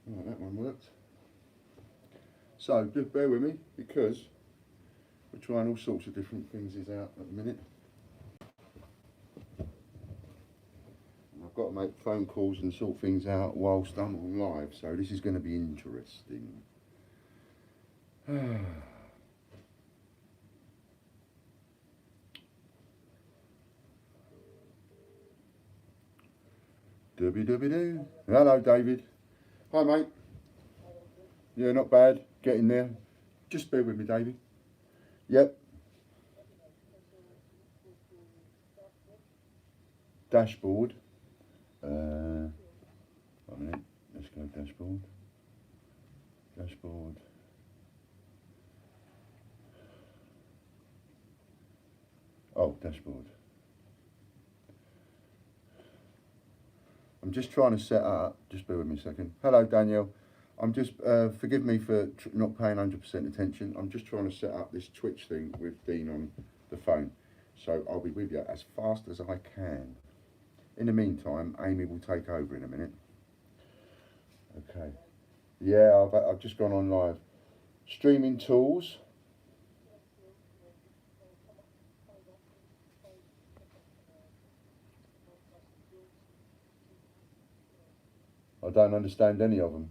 Right, that one worked. So just bear with me because we're trying all sorts of different things out at the minute. And I've got to make phone calls and sort things out whilst I'm on live, so this is going to be interesting. Dooby-dooby-doo. Hello, David. Hi, mate. Yeah, not bad. Getting there. Just bear with me, David. Yep. Dashboard. 1 minute. Let's go dashboard. Dashboard. Oh, dashboard. I'm just trying to set up. Just bear with me a second. Hello, Danielle. I'm just, forgive me for not paying 100% attention. I'm just trying to set up this Twitch thing with Dean on the phone. So I'll be with you as fast as I can. In the meantime, Amy will take over in a minute. Okay. Yeah, I've just gone on live. Streaming tools. I don't understand any of them.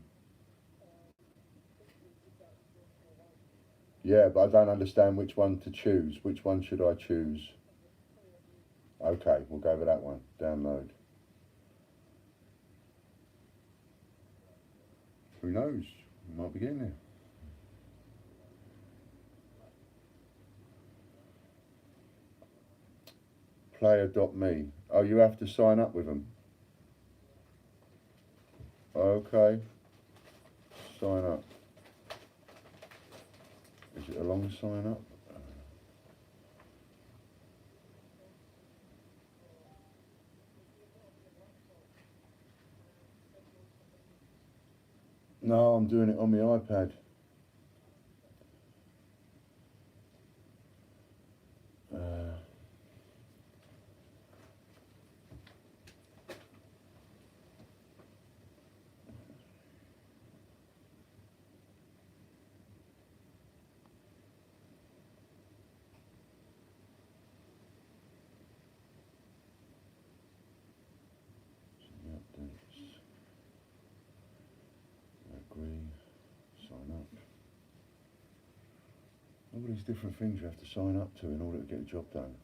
Yeah, but I don't understand which one to choose. Which one should I choose? Okay, we'll go with that one. Download. Who knows? We might be getting there. Player.me. Oh, you have to sign up with them. Okay. Sign up. Is it a long sign up? No, I'm doing it on my iPad. Agree. Sign up. All these different things you have to sign up to in order to get the job done.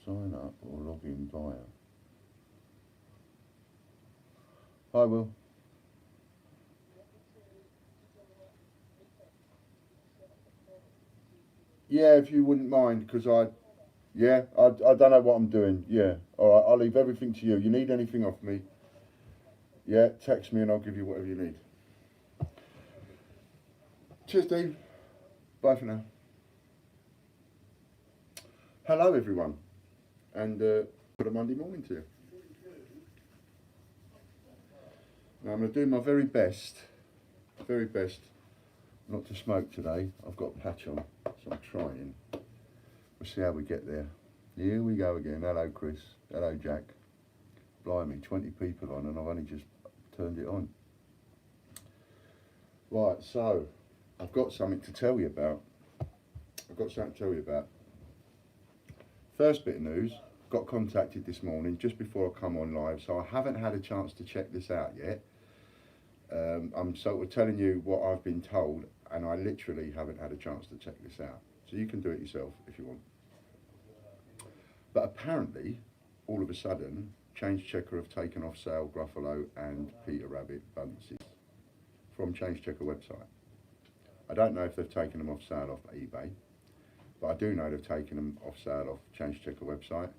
Sign up or log in via. Hi, Will. Yeah, if you wouldn't mind, because I don't know what I'm doing. Yeah, all right, I'll leave everything to you. You need anything off me? Yeah, text me and I'll give you whatever you need. Cheers, Dean. Bye for now. Hello, everyone, and good Monday morning to you. Now, I'm going to do my very best, not to smoke today. I've got a patch on, so I'm trying. We'll see how we get there. Here we go again. Hello, Chris. Hello, Jack. Blimey, 20 people on, and I've only just turned it on. Right, so I've got something to tell you about. First bit of news, got contacted this morning just before I come on live, so I haven't had a chance to check this out yet. I'm sort of telling you what I've been told, and I literally haven't had a chance to check this out. So you can do it yourself if you want. But apparently, all of a sudden, Change Checker have taken off sale Gruffalo and Peter Rabbit bunces from Change Checker website. I don't know if they've taken them off sale off eBay, but I do know they've taken them off sale off Change Checker website,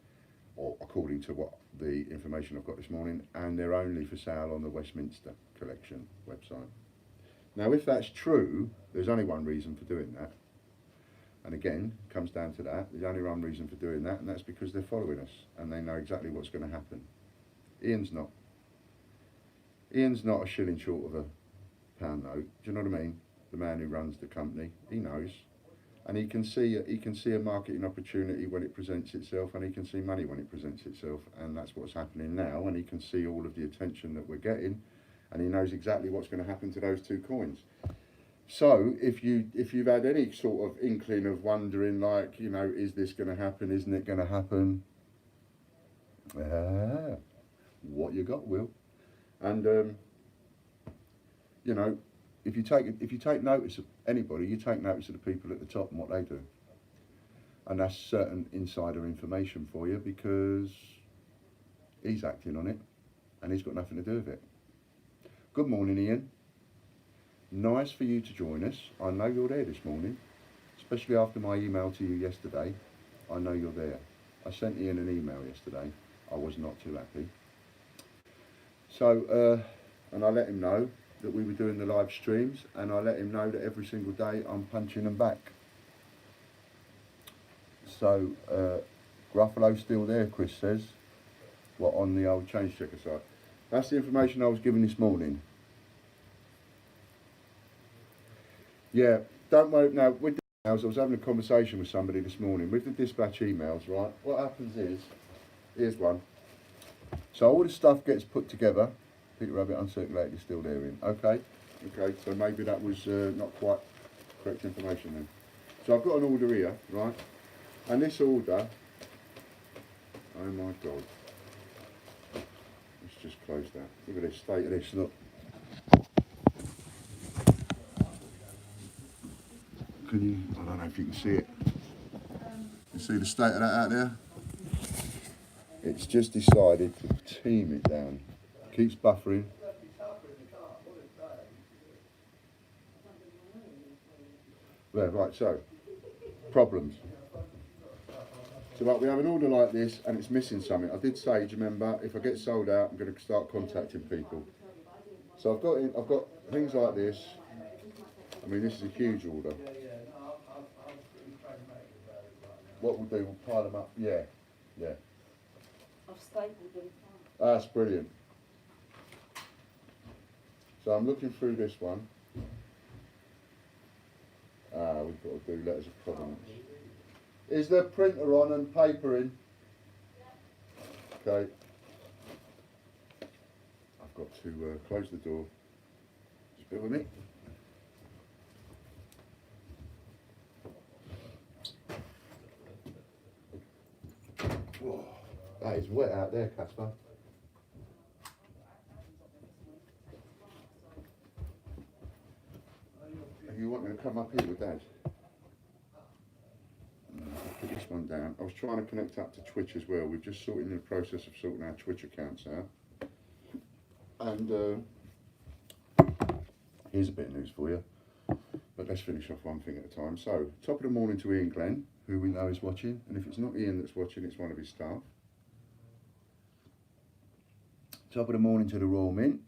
or according to what the information I've got this morning, and they're only for sale on the Westminster Collection website. Now, if that's true, there's only one reason for doing that. And again, it comes down to that. There's only one reason for doing that, and that's because they're following us and they know exactly what's going to happen. Ian's not. Ian's not a shilling short of a pound note. Do you know what I mean? The man who runs the company, he knows. and he can see a marketing opportunity when it presents itself, and he can see money when it presents itself, and that's what's happening now. And he can see all of the attention that we're getting, and he knows exactly what's going to happen to those two coins. So if you've had any sort of inkling of wondering, like, you know, is this going to happen? Isn't it going to happen? What you got, Will? And you know, if you take notice of anybody, you take notice of the people at the top and what they do, and that's certain insider information for you, because he's acting on it, and he's got nothing to do with it. Good morning, Ian. Nice for you to join us. I know you're there this morning, especially after my email to you yesterday. I know you're there. I sent Ian an email yesterday. I was not too happy. So, and I let him know that we were doing the live streams, and I let him know that every single day I'm punching them back. So, Gruffalo's still there, Chris says. What, on the old change checker site? That's the information I was given this morning. Yeah, don't worry. Now, with the emails, I was having a conversation with somebody this morning. With the dispatch emails, right, what happens is, here's one. So all the stuff gets put together. Peter Rabbit uncirculated is still there in. Okay, so maybe that was not quite correct information then. So I've got an order here, right, and this order, oh my God. Let's just close that. Look at this, state of this, look. Can you, I don't know if you can see it. You see the state of that out there? It's just decided to team it down. Keeps buffering. There, right, so, problems. So like, we have an order like this and it's missing something. I did say, do you remember, if I get sold out, I'm going to start contacting people. So I've got things like this. I mean, this is a huge order. What we'll do, we'll pile them up. Yeah. I've stapled them. That's brilliant. So I'm looking through this one. We've got to do letters of provenance. Is there printer on and paper in? Okay. I've got to close the door. Just bear with me. Whoa, that is wet out there, Casper. You want me to come up here with Dad? I'll put this one down. I was trying to connect up to Twitch as well. We're just in the process of sorting our Twitch accounts out. And here's a bit of news for you. But let's finish off one thing at a time. So, top of the morning to Ian Glenn, who we know is watching. And if it's not Ian that's watching, it's one of his staff. Top of the morning to the Royal Mint,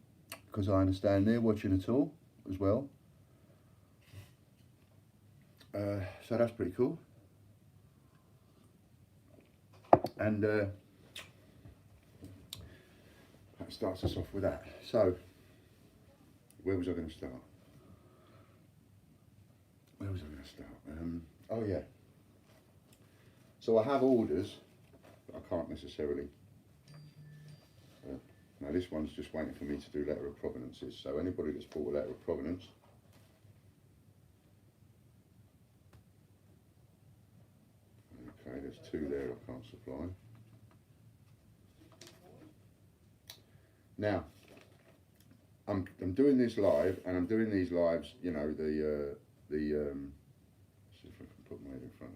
because I understand they're watching it all as well. So that's pretty cool. And that starts us off with that. So, where was I going to start? Oh yeah. So I have orders, but I can't necessarily. Now this one's just waiting for me to do letter of provenances. So anybody that's bought a letter of provenance, okay, there's two there I can't supply. Now, I'm doing this live, and I'm doing these lives, you know, see if I can put my head in front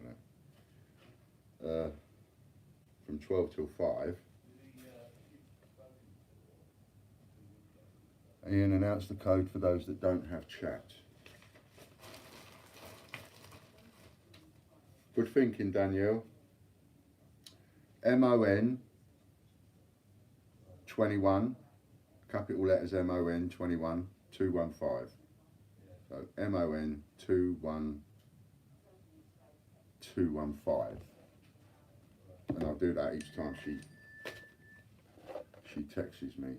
of that, from 12 till 5. Ian, announce the code for those that don't have chat. Good thinking, Danielle. MON 21, capital letters MON 21 215. So MON 215. And I'll do that each time she texts me.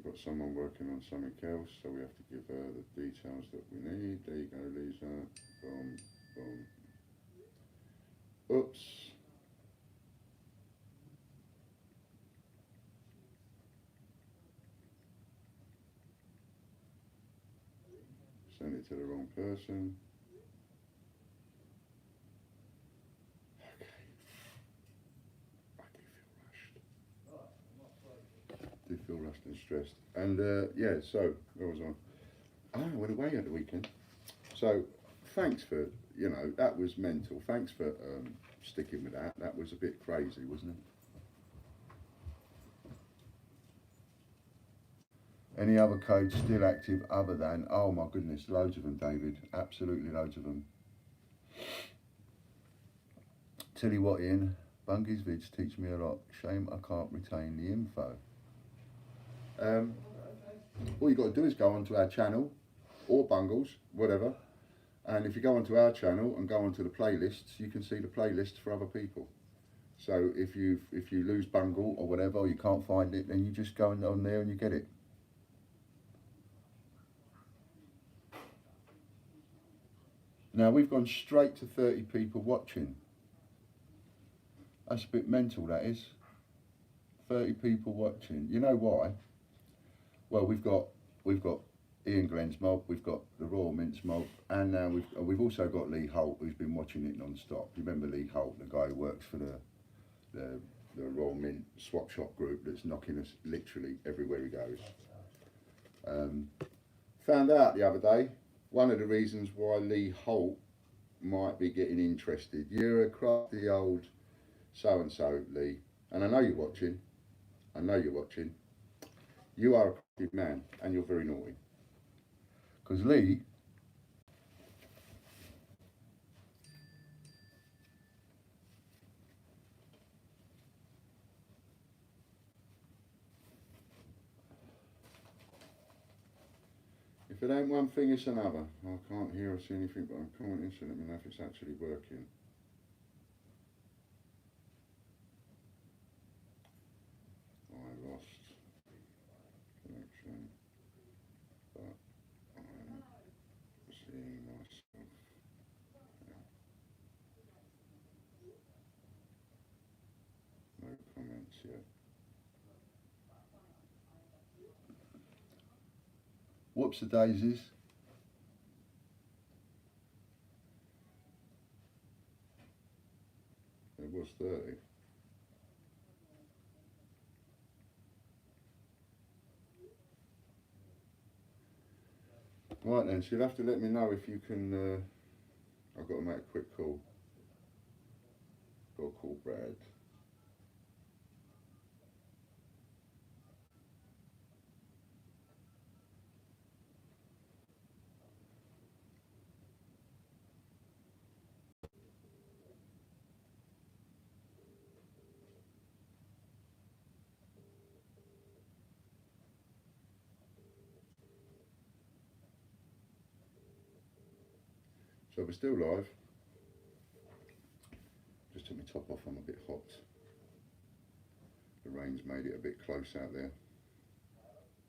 we've got someone working on something else, so we have to give her the details that we need. There you go, Lisa. Boom, boom. Oops. Send it to the wrong person. Okay. I do feel rushed and stressed. And yeah, so where was I? I went away at the weekend. So thanks for, you know, that was mental. Thanks for sticking with that. That was a bit crazy, wasn't it? Any other codes still active other than, oh my goodness, loads of them, David. Absolutely loads of them. Tell you what, Ian, Bungy's vids teach me a lot. Shame I can't retain the info. All you got to do is go onto our channel, or Bungles, whatever. And if you go onto our channel and go onto the playlists, you can see the playlists for other people. So if you lose Bungle or whatever, or you can't find it, then you just go on there and you get it. Now we've gone straight to 30 people watching. That's a bit mental, that is. 30 people watching. You know why? Well, we've got Ian Glenn's mob, we've got the Royal Mint's mob, and now we've also got Lee Holt, who's been watching it non-stop. You remember Lee Holt, the guy who works for the Royal Mint swap shop group that's knocking us literally everywhere he goes. Found out the other day, one of the reasons why Lee Holt might be getting interested. You're a crafty old so-and-so, Lee, and I know you're watching. I know you're watching. You are a crafty man, and you're very naughty. Because Lee, if it ain't one thing, it's another. I can't hear or see anything, but I'm commenting, so let me know if it's actually working. I lost connection, but I'm seeing myself. No comments yet. Whoops the daisies. It was 30. Right then, so you'll have to let me know if you can, I've got to make a quick call. Got to call Brad. So we're still live. Just took my top off, I'm a bit hot. The rain's made it a bit close out there.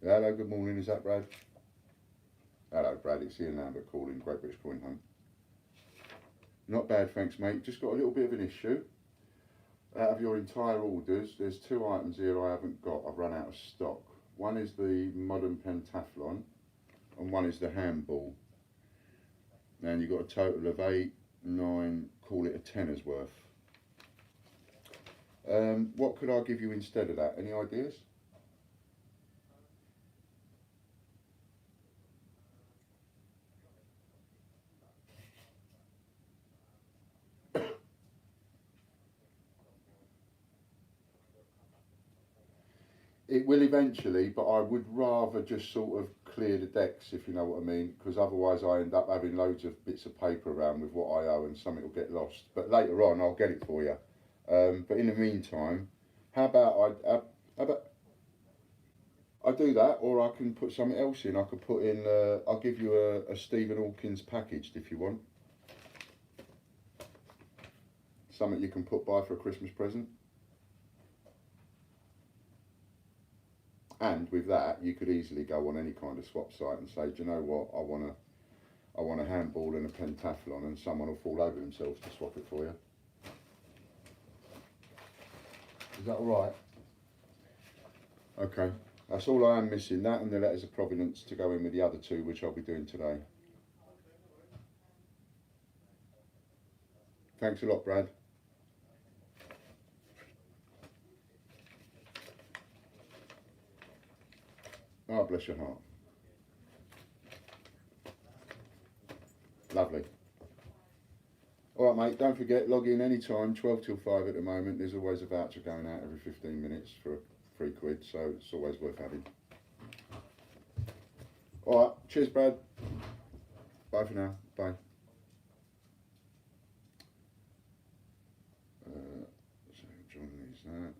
Hello, good morning, is that Brad? Hello Brad, it's Ian Lambert calling, Great British Coin Hunt. Not bad, thanks mate, just got a little bit of an issue. Out of your entire orders, there's 2 items here I haven't got, I've run out of stock. One is the modern pentathlon, and one is the handball. And you've got a total of 8, 9, call it a tenner's worth. What could I give you instead of that? Any ideas? It will eventually, but I would rather just sort of clear the decks, if you know what I mean, because otherwise I end up having loads of bits of paper around with what I owe and something will get lost. But later on, I'll get it for you. But in the meantime, how about I do that, or I can put something else in. I could put in, I'll give you a Stephen Hawkins packaged if you want. Something you can put by for a Christmas present. And with that, you could easily go on any kind of swap site and say, do you know what, I want a handball and a pentathlon, and someone will fall over themselves to swap it for you. Is that all right? Okay, that's all I am missing, that and the letters of provenance to go in with the other two, which I'll be doing today. Thanks a lot, Brad. Oh, bless your heart. Lovely. All right, mate, don't forget, log in anytime, 12 till 5 at the moment. There's always a voucher going out every 15 minutes for £3, so it's always worth having. All right, cheers, Brad. Bye for now. Bye. So John needs that.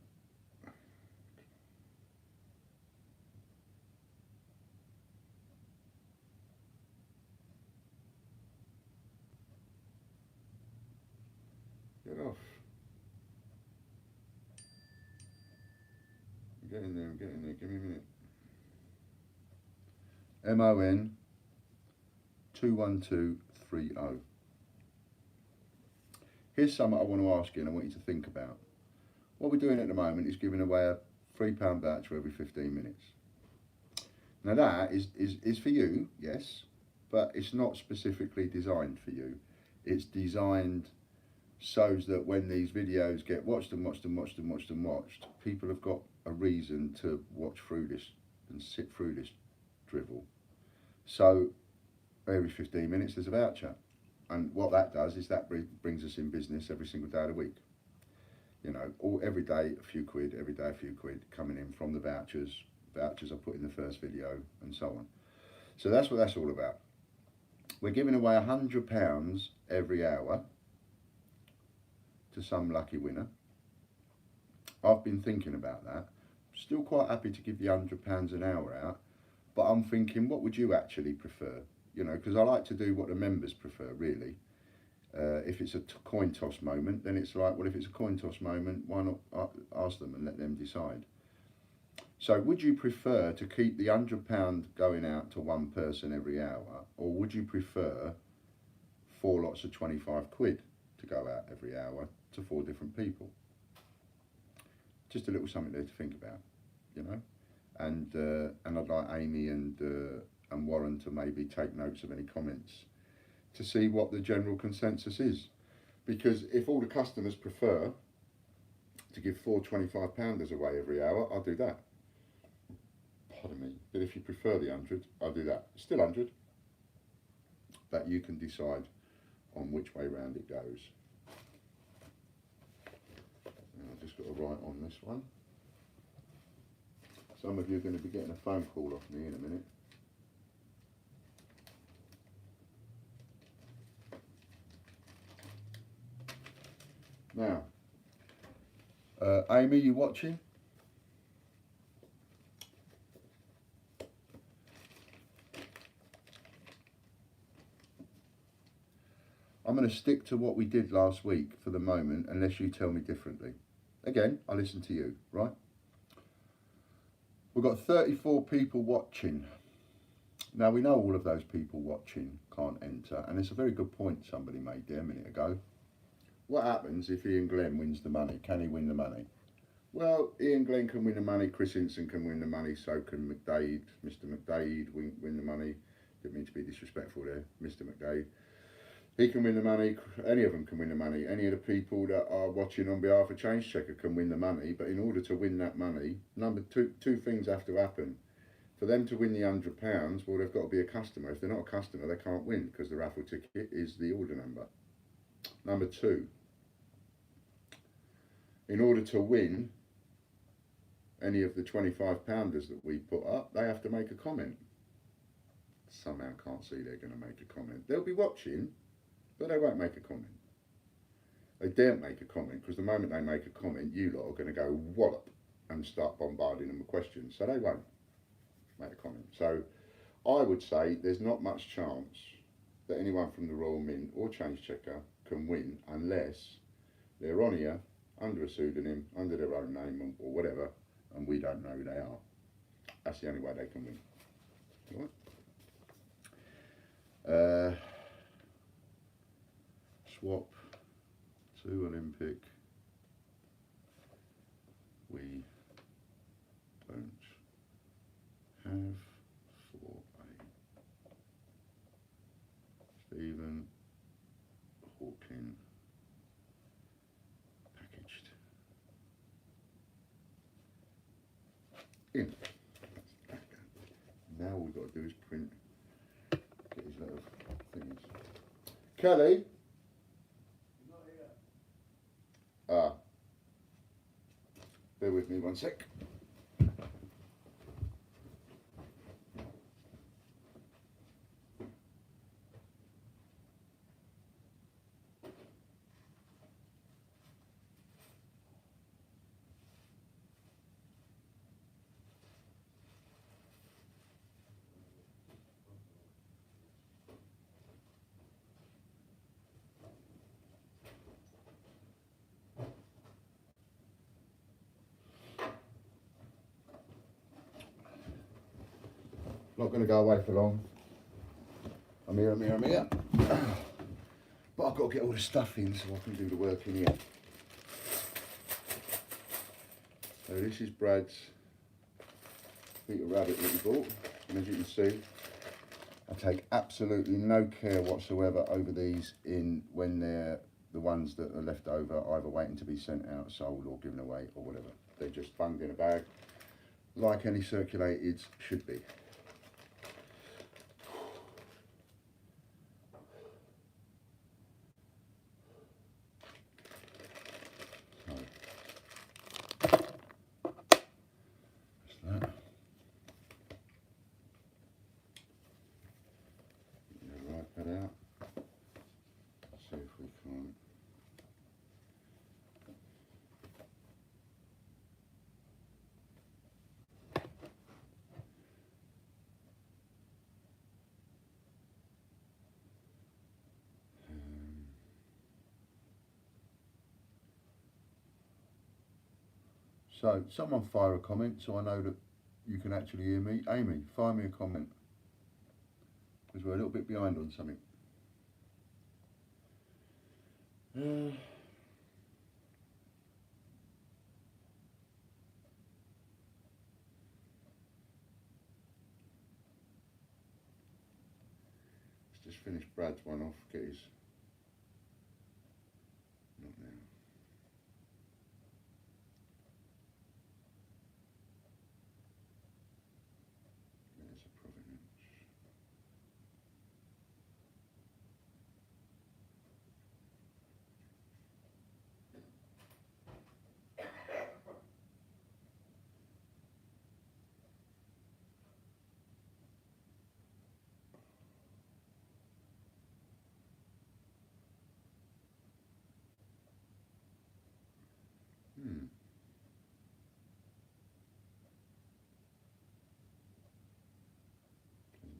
Get off. I'm getting there, I'm getting there. Give me a minute. MON 21230. Here's something I want to ask you and I want you to think about. What we're doing at the moment is giving away a £3 voucher every 15 minutes. Now that is for you, yes, but it's not specifically designed for you. It's designed so that when these videos get watched and watched and watched and watched and watched, people have got a reason to watch through this and sit through this drivel. So every 15 minutes there's a voucher, and what that does is that brings us in business every single day of the week. You know, every day a few quid, every day a few quid coming in from the vouchers I put in the first video and so on. So that's what that's all about. We're giving away £100 every hour to some lucky winner. I've been thinking about that. Still quite happy to give you £100 an hour out, but I'm thinking, what would you actually prefer? You know, because I like to do what the members prefer, really. If it's a coin toss moment, then it's like, well, if it's a coin toss moment, why not ask them and let them decide? So would you prefer to keep the £100 going out to one person every hour, or would you prefer 4 lots of 25 quid to go out every hour to 4 different people? Just a little something there to think about, you know. And I'd like Amy and Warren to maybe take notes of any comments to see what the general consensus is. Because if all the customers prefer to give 4 £25-pounders away every hour, I'll do that. Pardon me. But if you prefer the 100, I'll do that. Still 100. But you can decide on which way round it goes. And I've just got to write on this one. Some of you are going to be getting a phone call off me in a minute. Now, Amy, you watching? I'm going to stick to what we did last week for the moment, unless you tell me differently. Again, I listen to you, right? We've got 34 people watching. Now, we know all of those people watching can't enter, and it's a very good point somebody made there a minute ago. What happens if Ian Glenn wins the money? Can he win the money? Well, Ian Glenn can win the money, Chris Hinson can win the money, so can McDade. Mr. McDade win the money. Didn't mean to be disrespectful there, Mr. McDade. He can win the money, any of them can win the money. Any of the people that are watching on behalf of Change Checker can win the money, but in order to win that money, two things have to happen. For them to win the £100, well, they've got to be a customer. If they're not a customer, they can't win, because the raffle ticket is the order number. Number 2, in order to win any of the 25-pounders that we put up, they have to make a comment. Somehow can't see they're going to make a comment. They'll be watching, but they won't make a comment. They daren't make a comment, because the moment they make a comment, you lot are going to go wallop and start bombarding them with questions. So they won't make a comment. So I would say there's not much chance that anyone from the Royal Mint or Change Checker can win unless they're on here under a pseudonym, under their own name or whatever, and we don't know who they are. That's the only way they can win. Right. Swap to Olympic. We don't have for a Stephen Hawking packaged in. Now all we've got to do is print, get his little things. Kelly? Not here. Ah. Bear with me one sec. Not going to go away for long. I'm here. But I've got to get all the stuff in so I can do the work in here. So this is Brad's Peter Rabbit that he bought. And as you can see, I take absolutely no care whatsoever over these when they're the ones that are left over, either waiting to be sent out, sold or given away or whatever. They're just bunged in a bag, like any circulated should be. That out. See if we can. So someone fire a comment so I know that you can actually hear me. Amy, fire me a comment, because we're a little bit behind on something. Let's just finish Brad's one off, get his. Not now. There's a provenance.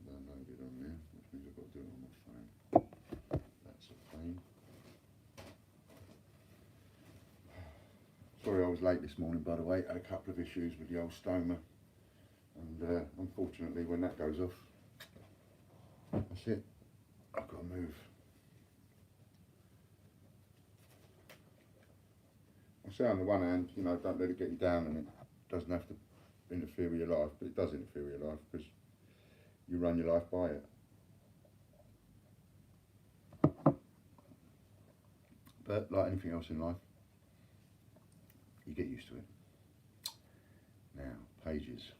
Downloaded on there, which means I've got to do it on my phone. That's a pain. Sorry I was late this morning, by the way. Had a couple of issues with the old stoma, and unfortunately when that goes off, that's it. I've got to move. I say on the one hand, you know, don't let it get you down, and it doesn't have to interfere with your life, but it does interfere with your life because you run your life by it. But like anything else in life, you get used to it. Now, pages.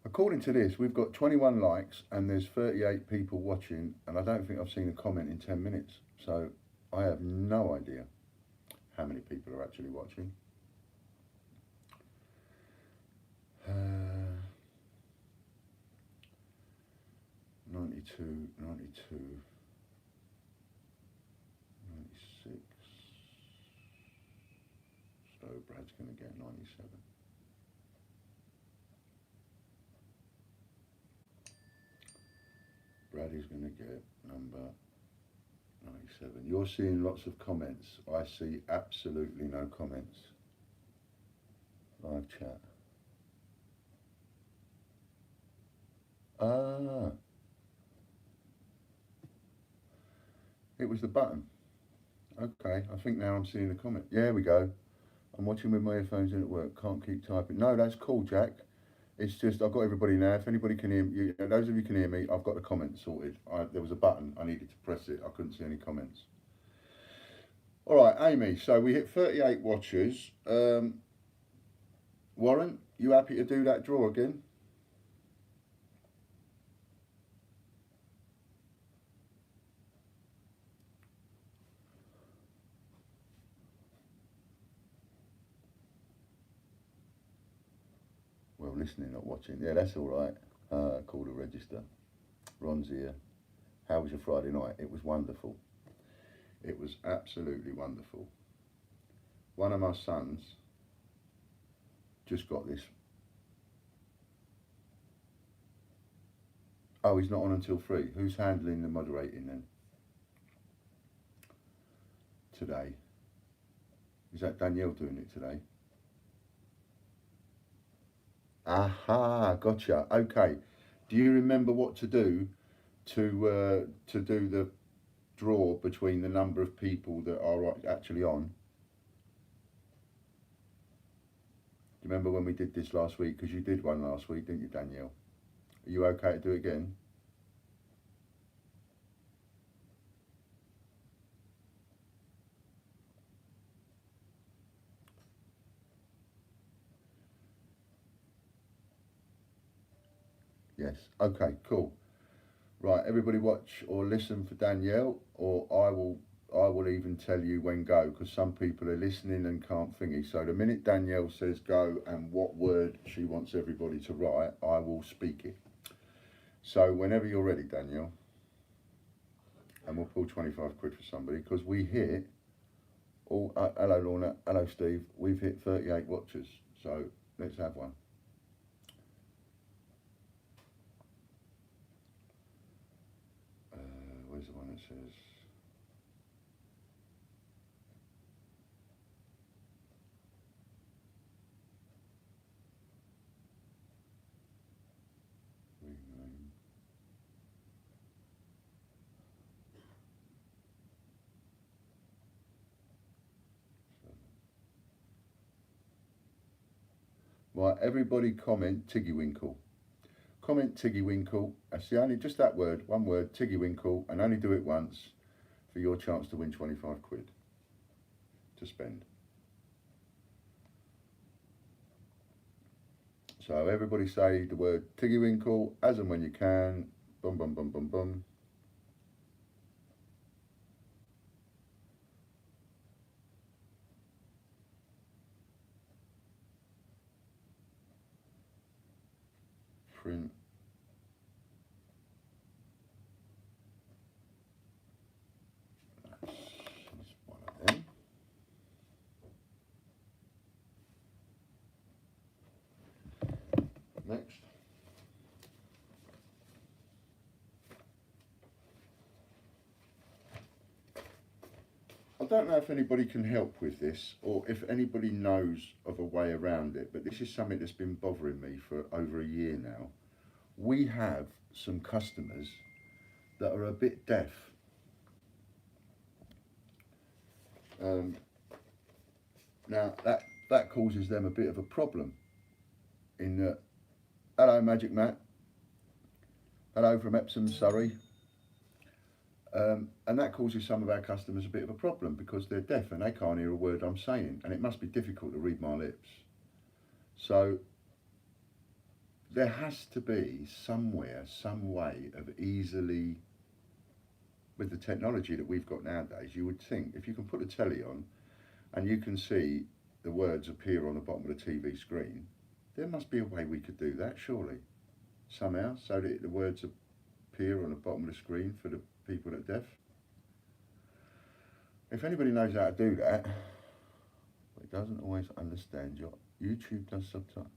According to this, we've got 21 likes and there's 38 people watching, and I don't think I've seen a comment in 10 minutes. So I have no idea how many people are actually watching. 92, 92, 96. So Brad's going to get 97. Brad is going to get number 97. You're seeing lots of comments. I see absolutely no comments. Live chat. Ah, it was the button. Okay, I think now I'm seeing the comment. Yeah, we go. I'm watching with my earphones in at work. Can't keep typing. No, that's cool, Jack. It's just I've got everybody now. If anybody can hear me, those of you can hear me, I've got the comments sorted. There was a button. I needed to press it. I couldn't see any comments. All right, Amy. So we hit 38 watches. Warren, you happy to do that draw again? Well, listening, not watching. Yeah, that's all right. Call to register. Ron's here. How was your Friday night? It was wonderful. It was absolutely wonderful. One of my sons just got this. Oh, he's not on until 3. Who's handling the moderating then? Today. Is that Danielle doing it today? Aha, gotcha. Okay. Do you remember what to do to do the draw between the number of people that are actually on? Do you remember when we did this last week? Because you did one last week, didn't you, Danielle? Are you okay to do it again? Yes. Okay, cool. Right, everybody watch or listen for Danielle, or I will even tell you when go, because some people are listening and can't thingy. So the minute Danielle says go and what word she wants everybody to write, I will speak it. So whenever you're ready, Danielle, and we'll pull 25 quid for somebody, because we hit, hello Lorna, hello Steve, we've hit 38 watches, so let's have one. Where's the one that says... Right, everybody comment Tiggywinkle. Comment Tiggywinkle. That's the only, just that word, one word, Tiggywinkle, and only do it once for your chance to win 25 quid to spend. So everybody say the word Tiggywinkle as and when you can. Bum, bum, bum, bum, bum. Print. That's one of them. Next. I don't know if anybody can help with this or if anybody knows of a way around it, but this is something that's been bothering me for over a year now. We have some customers that are a bit deaf. Now that causes them a bit of a problem in that, hello Magic Matt, hello from Epsom, Surrey. And that causes some of our customers a bit of a problem because they're deaf and they can't hear a word I'm saying, and it must be difficult to read my lips. So there has to be somewhere, some way of easily, with the technology that we've got nowadays, you would think if you can put a telly on and you can see the words appear on the bottom of the TV screen, there must be a way we could do that, surely, somehow, so that the words appear on the bottom of the screen for the people that are deaf. If anybody knows how to do that, but it doesn't always understand your YouTube does subtitles.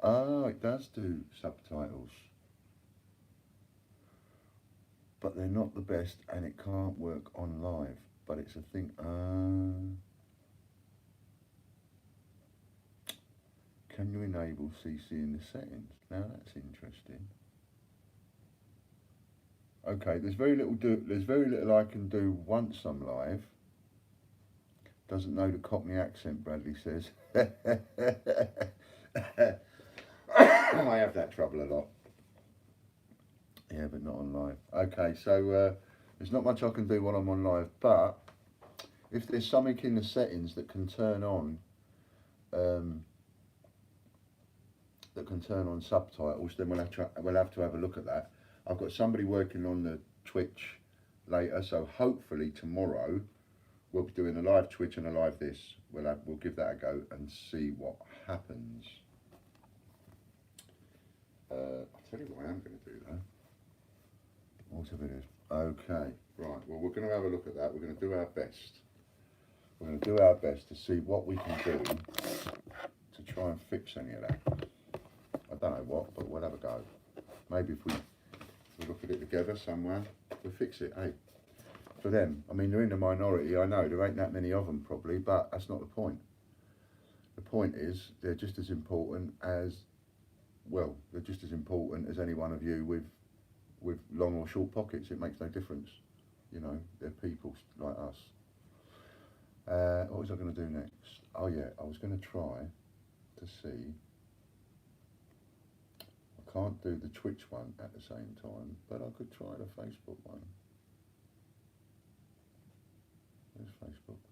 Oh, it does do subtitles. But they're not the best and it can't work on live. But it's a thing. Can you enable CC in the settings? Now that's interesting. Okay, there's very little I can do once I'm live. Doesn't know the Cockney accent, Bradley says. I have that trouble a lot. Yeah, but not on live. Okay, so there's not much I can do while I'm on live, but if there's something in the settings that can turn on subtitles, then we'll have to have a look at that. I've got somebody working on the Twitch later, so hopefully tomorrow we'll be doing a live Twitch and a live this. We'll give that a go and see what happens. I'll tell you what I am going to do though. Whatever it is. Okay, right. Well, we're going to have a look at that. We're going to do our best. We're going to do our best to see what we can do to try and fix any of that. I don't know what, but we'll have a go. Maybe if we look at it together somewhere, we'll fix it, eh? For them, I mean, they're in the minority, I know, there ain't that many of them probably, but that's not the point. The point is, they're just as important as, well, they're just as important as any one of you with long or short pockets. It makes no difference. You know, they're people like us. What was I going to do next? Oh yeah, I was going to try to see. I can't do the Twitch one at the same time, but I could try the Facebook one. Where's Facebook?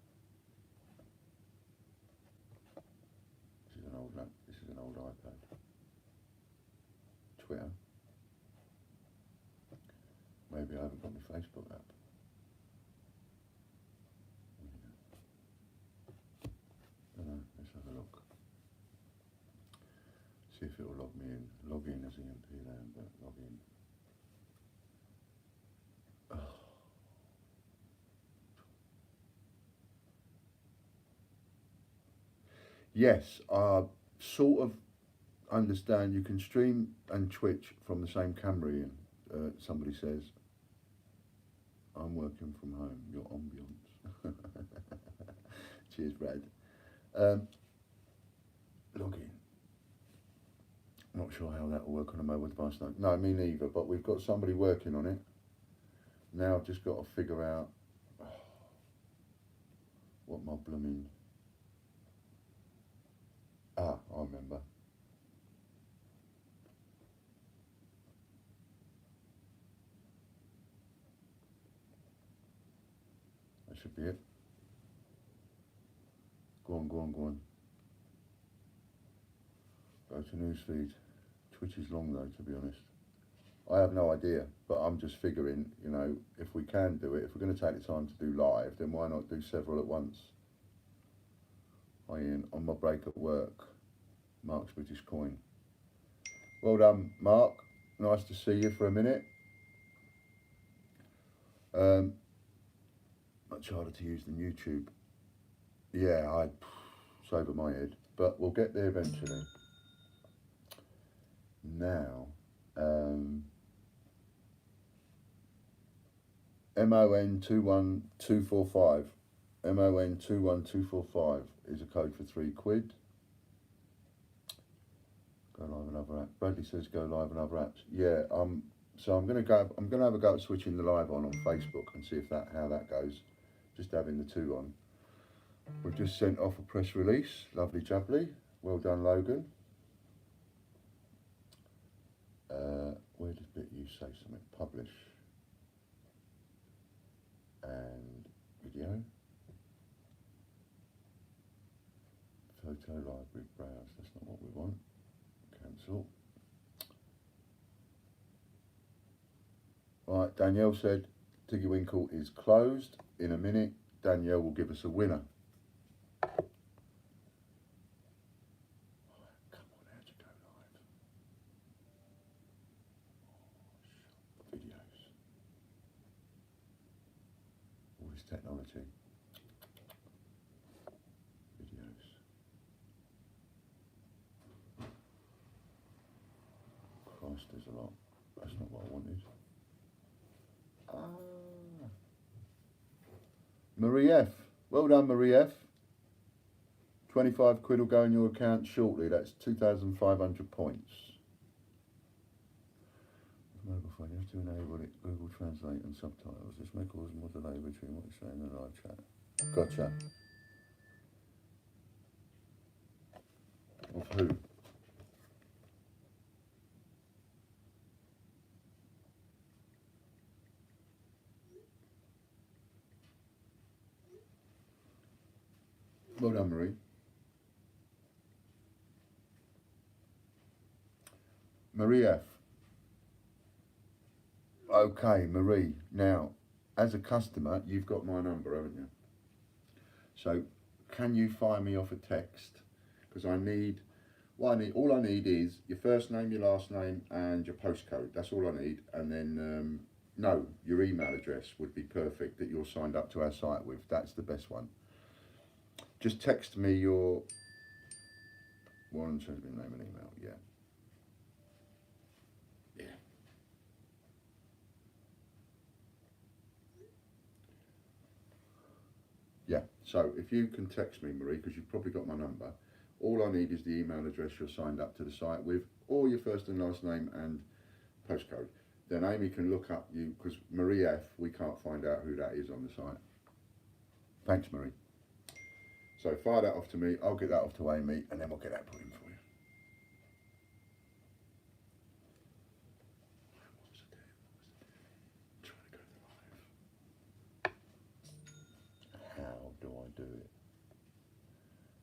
This is an old iPad. Twitter. Maybe I haven't got my Facebook app. I don't know, let's have a look. See if it will log me in. Log in as EMP Lambert, log in. Oh. Yes, I sort of understand you can stream and Twitch from the same camera, Ian. Somebody says, I'm working from home, your ambience. Cheers, Brad. Log in. Not sure how that will work on a mobile device. No, me neither, but we've got somebody working on it. Now I've just got to figure out what my blooming... I remember. That should be it. Go on. Go to newsfeed. Twitch is long though, to be honest. I have no idea, but I'm just figuring, you know, if we can do it, if we're going to take the time to do live, then why not do several at once? Hi Ian, on my break at work. Mark's British coin. Well done, Mark. Nice to see you for a minute. Much harder to use than YouTube. Yeah, it's over my head, but we'll get there eventually. Now, MON21245. MON21245 is a code for £3. Go live on other apps. Bradley says go live on other apps. Yeah, so I'm gonna have a go at switching the live on Facebook and see how that goes. Just having the two on. We've just sent off a press release. Lovely jubbly. Well done, Logan. Where does bit you say something? Publish. And video. Photo library browse. That's not what we want. Cancel. Right, Danielle said Tiggy Winkle is closed. In a minute, Danielle will give us a winner. Oh, come on, how'd you go live? Oh, videos. All this technology. Videos. Christ, there's a lot. That's not what I wanted. Marie F. Well done, Marie F. £25 will go in your account shortly. That's 2,500 points. Mobile phone, you have to enable it, Google Translate and subtitles. This may cause more delay between what you're saying and the live chat. Gotcha. Of who? Well done, Marie. Marie F. Okay, Marie. Now, as a customer, you've got my number, haven't you? So, can you fire me off a text? Because I need, all I need is your first name, your last name, and your postcode. That's all I need. And then, no, your email address would be perfect that you're signed up to our site with. That's the best one. Just text me your one, change my name and email. Yeah. Yeah. Yeah. So if you can text me, Marie, because you've probably got my number. All I need is the email address you're signed up to the site with, or your first and last name and postcode. Then Amy can look up you, because Marie F, we can't find out who that is on the site. Thanks, Marie. So fire that off to me, I'll get that off to Amy, and then we'll get that put in for you. Trying to go live. How do I do it?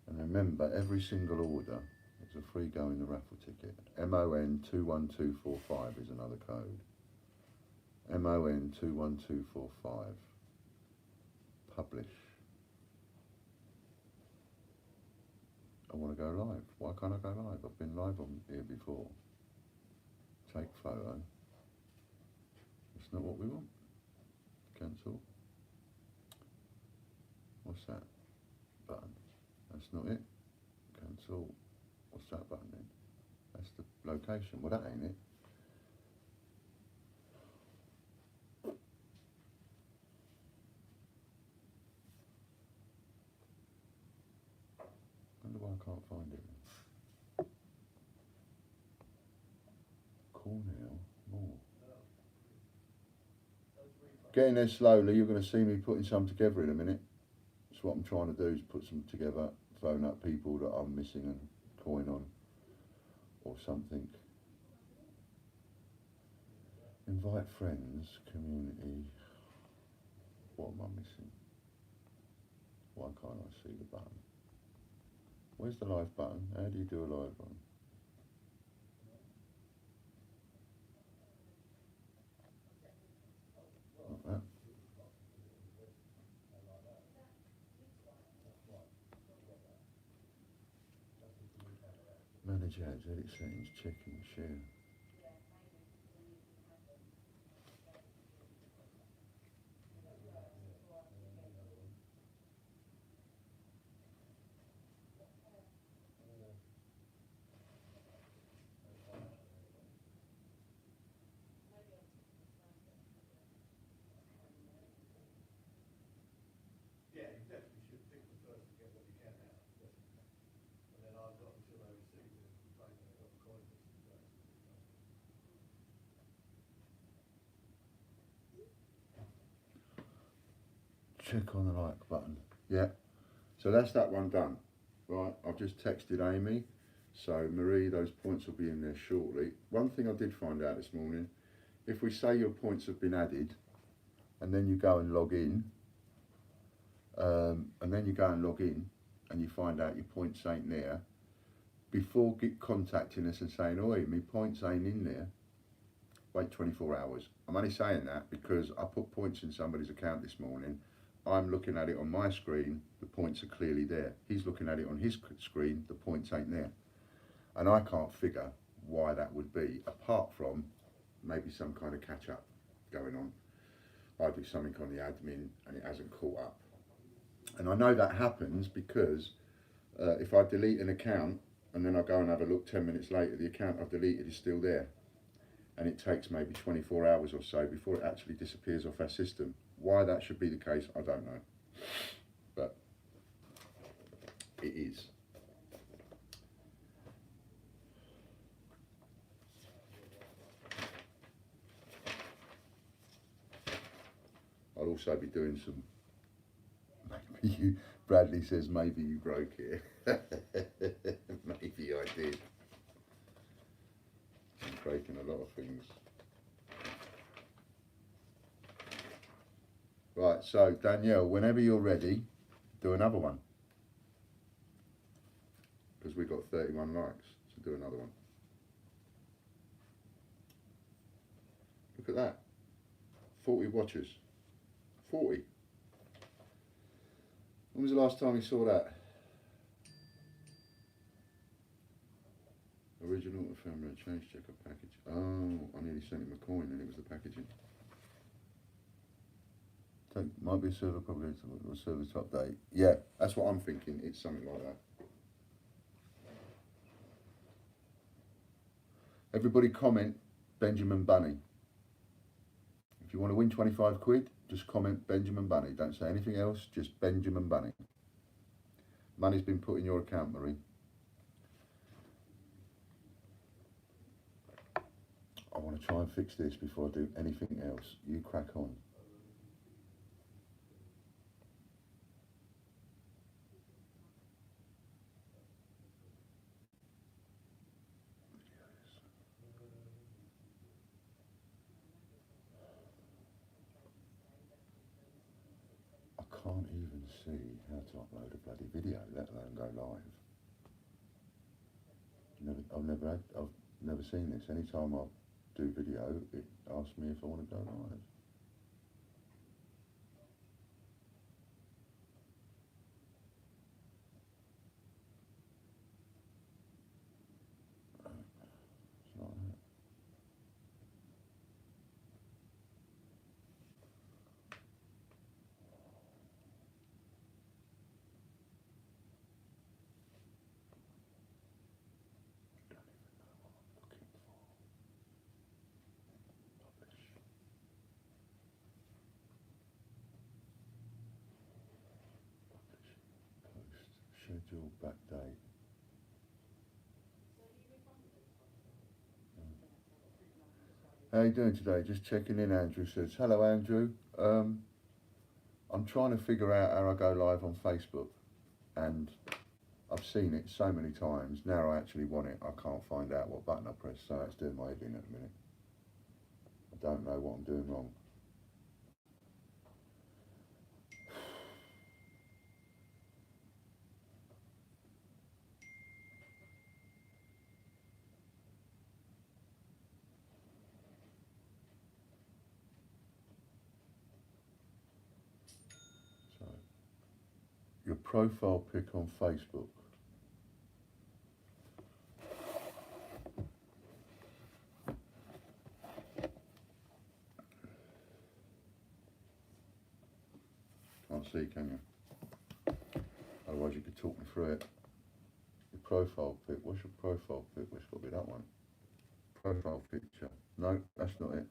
And remember, every single order is a free go in the raffle ticket. MON 21245 is another code. MON 21245. Publish. I want to go live. Why can't I go live? I've been live on here before. Take photo. It's not what we want. Cancel. What's that button? That's not it. Cancel. What's that button then? That's the location. Well, that ain't it. Wonder why I can't find it. Cornell Moore. Getting there slowly. You're going to see me putting some together in a minute. So what I'm trying to do is put some together, phone up people that I'm missing a coin on or something. Invite friends, community. What am I missing? Why can't I see the button? Where's the live button? How do you do a live one? Like that. Manage ads, edit settings, checking, share. Yeah, you definitely should pick the first to get what you can out, definitely. And then I've got until I receive the complaint and I've got the coin list in place. Check on the like button. Yeah. So that's that one done. Right, I've just texted Amy. So Marie, those points will be in there shortly. One thing I did find out this morning, if we say your points have been added, and then you go and log in, and you find out your points ain't there, before contacting us and saying, oi, my points ain't in there, wait 24 hours. I'm only saying that because I put points in somebody's account this morning. I'm looking at it on my screen, the points are clearly there. He's looking at it on his screen, the points ain't there. And I can't figure why that would be, apart from maybe some kind of catch up going on. I do something on the admin and it hasn't caught up. And I know that happens because if I delete an account and then I go and have a look 10 minutes later, the account I've deleted is still there. And it takes maybe 24 hours or so before it actually disappears off our system. Why that should be the case, I don't know. But it is. I'll also be doing some, maybe you, Bradley says maybe you broke it. Maybe I did. I'm breaking a lot of things. Right, so Danielle, whenever you're ready, do another one. Because we got 31 likes, so do another one. Look at that. 40 watchers. 40. When was the last time you saw that? Original ephemera change checker package. Oh, I nearly sent him a coin and it was the packaging. Might be a server problem or service update. Yeah, that's what I'm thinking. It's something like that. Everybody comment Benjamin Bunny. If you want to win 25 quid, just comment Benjamin Bunny. Don't say anything else, just Benjamin Bunny. Money's been put in your account, Marie. I want to try and fix this before I do anything else. You crack on. I can't even see how to upload a bloody video, let alone go live. I've never seen this. Anytime I do video, it asks me if I want to go live. It's like that. Schedule back date. How you doing today? Just checking in, Andrew says. Hello, Andrew. I'm trying to figure out how I go live on Facebook, and I've seen it so many times. Now I actually want it. I can't find out what button I press, so that's doing my head in at the minute. I don't know what I'm doing wrong. So, your profile pic on Facebook. Can't see, can you? Otherwise you could talk me through it. Your profile pic, what's your profile pic? Well, it's got to be that one. Profile picture. No, that's not it.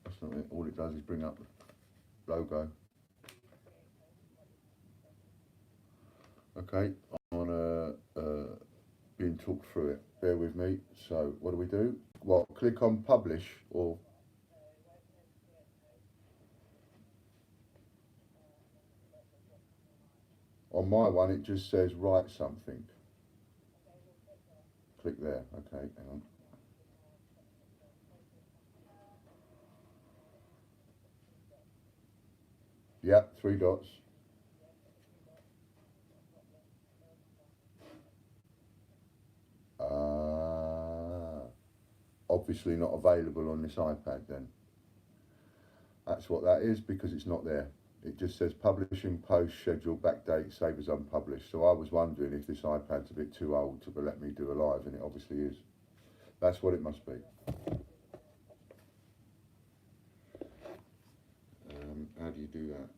That's not it. All it does is bring up the logo. Okay, I want to being talked through it. Bear with me. So what do? Well, click on publish or... On my one, it just says write something. Click there. Okay, hang on. Yep, 3 dots. Obviously not available on this iPad then. That's what that is, because it's not there. It just says publishing post schedule backdate save as unpublished. So I was wondering if this iPad's a bit too old to let me do a live, and it obviously is. That's what it must be. How do you do that?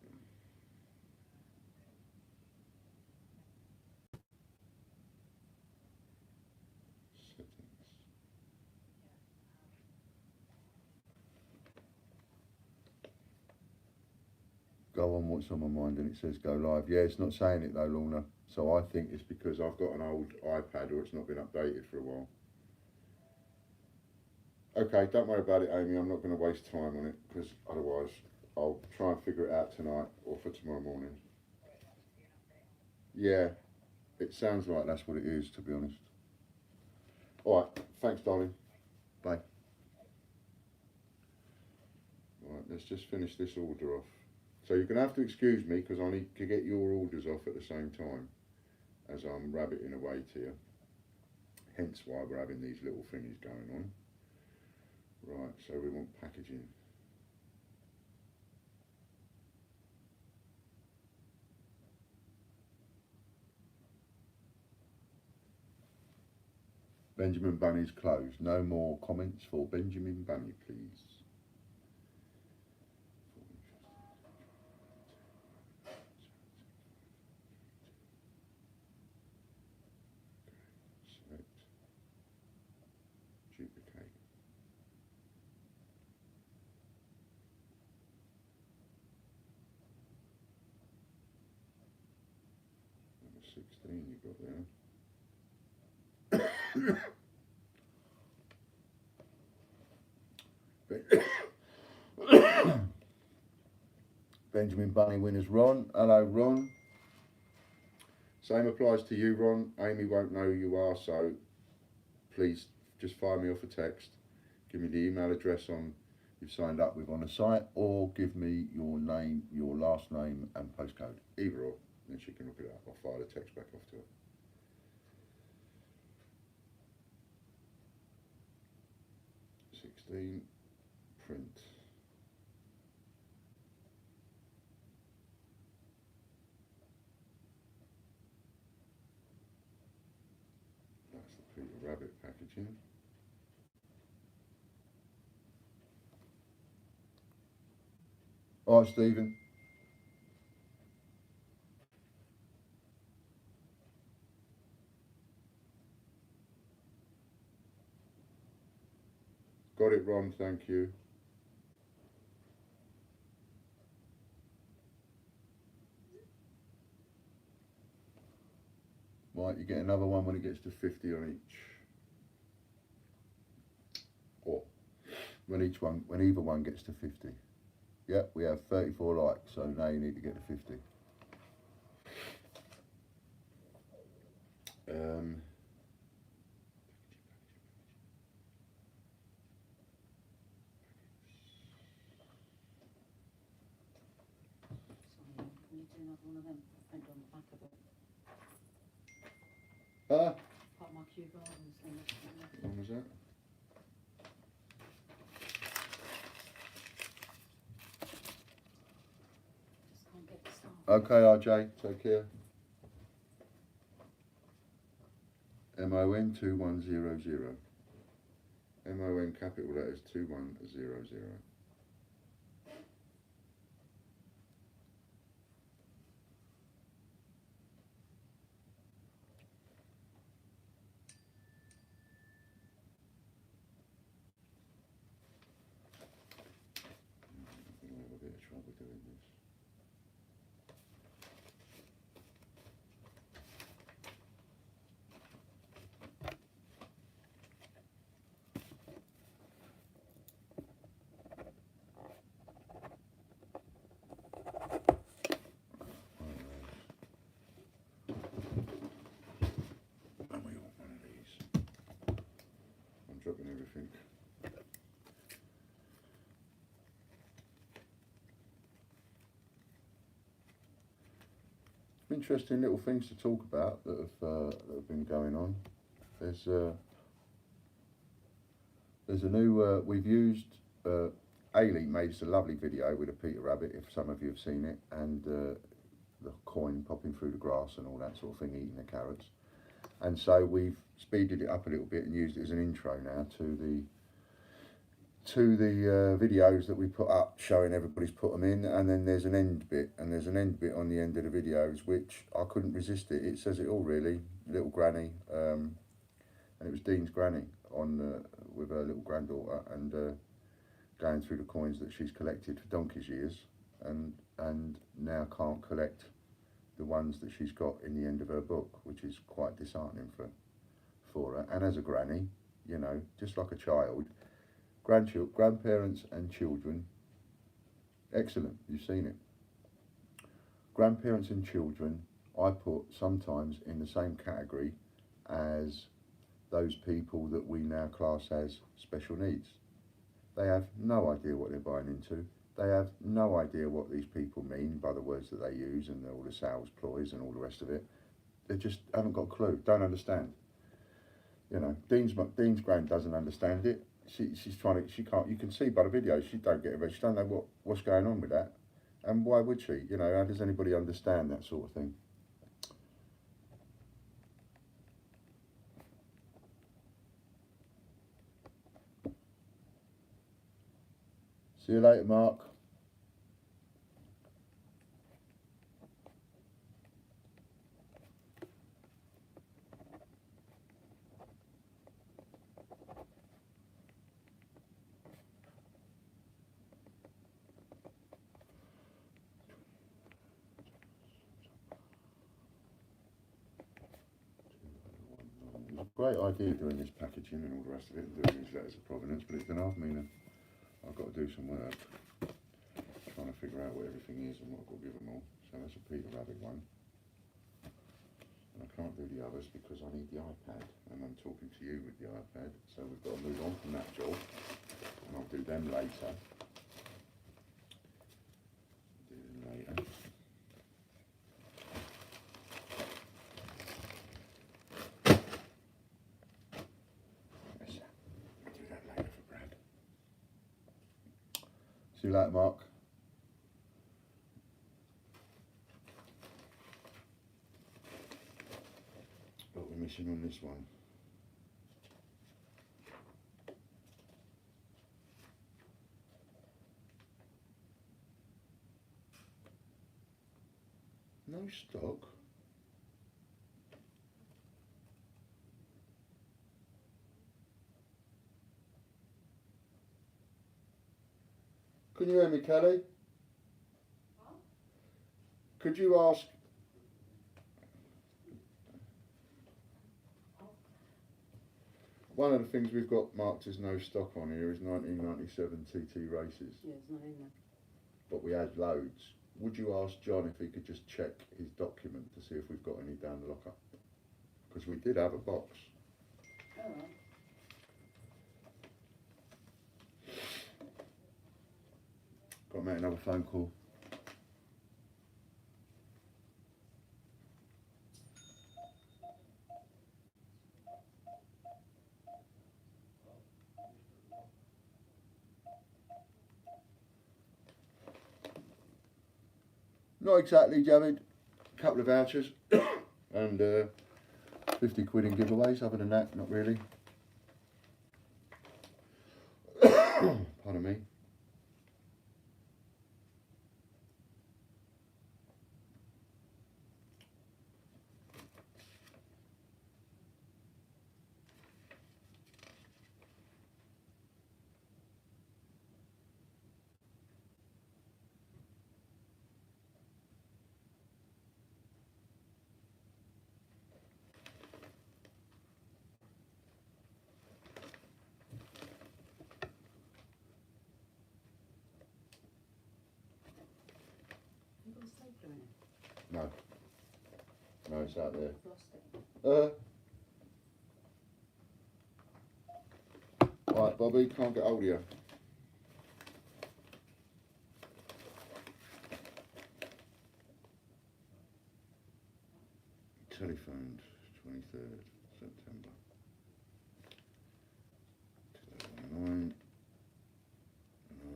Settings. Go on what's on my mind, and it says go live. Yeah, it's not saying it though, Lorna. So I think it's because I've got an old iPad or it's not been updated for a while. Okay, don't worry about it, Amy. I'm not going to waste time on it because otherwise I'll try and figure it out tonight or for tomorrow morning. Yeah, it sounds like that's what it is, to be honest. All right, thanks, darling. Bye. All right, let's just finish this order off. So you're going to have to excuse me because I need to get your orders off at the same time as I'm rabbiting away to you. Hence why we're having these little thingies going on. Right, so we want packaging. Benjamin Bunny's closed. No more comments for Benjamin Bunny, please. Select, duplicate. Number 16 you got there. Benjamin Bunny winners Ron. Hello, Ron. Same applies to you, Ron. Amy won't know who you are, so please just fire me off a text. Give me the email address on you've signed up with on the site, or give me your name, your last name and postcode. Either or, then she can look it up. I'll fire the text back off to her. Print. That's the Peter Rabbit packaging. All right, Stephen. Got it, Ron, thank you. Right, you get another one when it gets to 50 on each. Or when either one gets to 50. Yep, we have 34 likes, so now you need to get to 50. Part of my Kew Gardens thing. When was that? Just can't get the staff. Okay, RJ, take care. MON 2100. MON capital letters 2100. I'm gonna have a bit of trouble doing this. And we want one of these. I'm dropping everything. Interesting little things to talk about that have been going on. There's a new we've used Ailey made us a lovely video with a Peter Rabbit, if some of you have seen it, and the coin popping through the grass and all that sort of thing, eating the carrots. And so we've speeded it up a little bit and used it as an intro now to the videos that we put up, showing everybody's put them in, and then there's an end bit, and there's an end bit on the end of the videos which I couldn't resist it. It says it all really, little granny, and it was Dean's granny on with her little granddaughter, and going through the coins that she's collected for donkey's years, and now can't collect the ones that she's got in the end of her book, which is quite disheartening for her. And as a granny, you know, just like a child, grandparents and children. Excellent, you've seen it. Grandparents and children, I put sometimes in the same category as those people that we now class as special needs. They have no idea what they're buying into. They have no idea what these people mean by the words that they use and all the sales ploys and all the rest of it. They just haven't got a clue, don't understand. You know, Dean's grand doesn't understand it. She's trying to, she can't, you can see by the video, she don't get it, she don't know what's going on with that. And why would she? You know, how does anybody understand that sort of thing? See you later, Mark. Great idea doing this packaging and all the rest of it and doing these letters of provenance, but it's been half meaning. I've got to do some work trying to figure out what everything is and what I've got to give them all. So that's a Peter Rabbit one. And I can't do the others because I need the iPad and I'm talking to you with the iPad. So we've got to move on from that job and I'll do them later. See you later, Mark. What we're missing on this one? No stock. Can you hear me, Kelly? Could you ask? One of the things we've got marked as no stock on here is 1997 TT races. Yeah, it's not in there. But we had loads. Would you ask John if he could just check his document to see if we've got any down the locker? Because we did have a box. All right. Got to make another phone call. Not exactly, Javid. A couple of vouchers and 50 quid in giveaways. Other than that, not really. Pardon me. You got a stapler in it? No. No, it's out there. I've lost it. Right, Bobby, can't get hold of you. Telephoned 23rd September 2009. No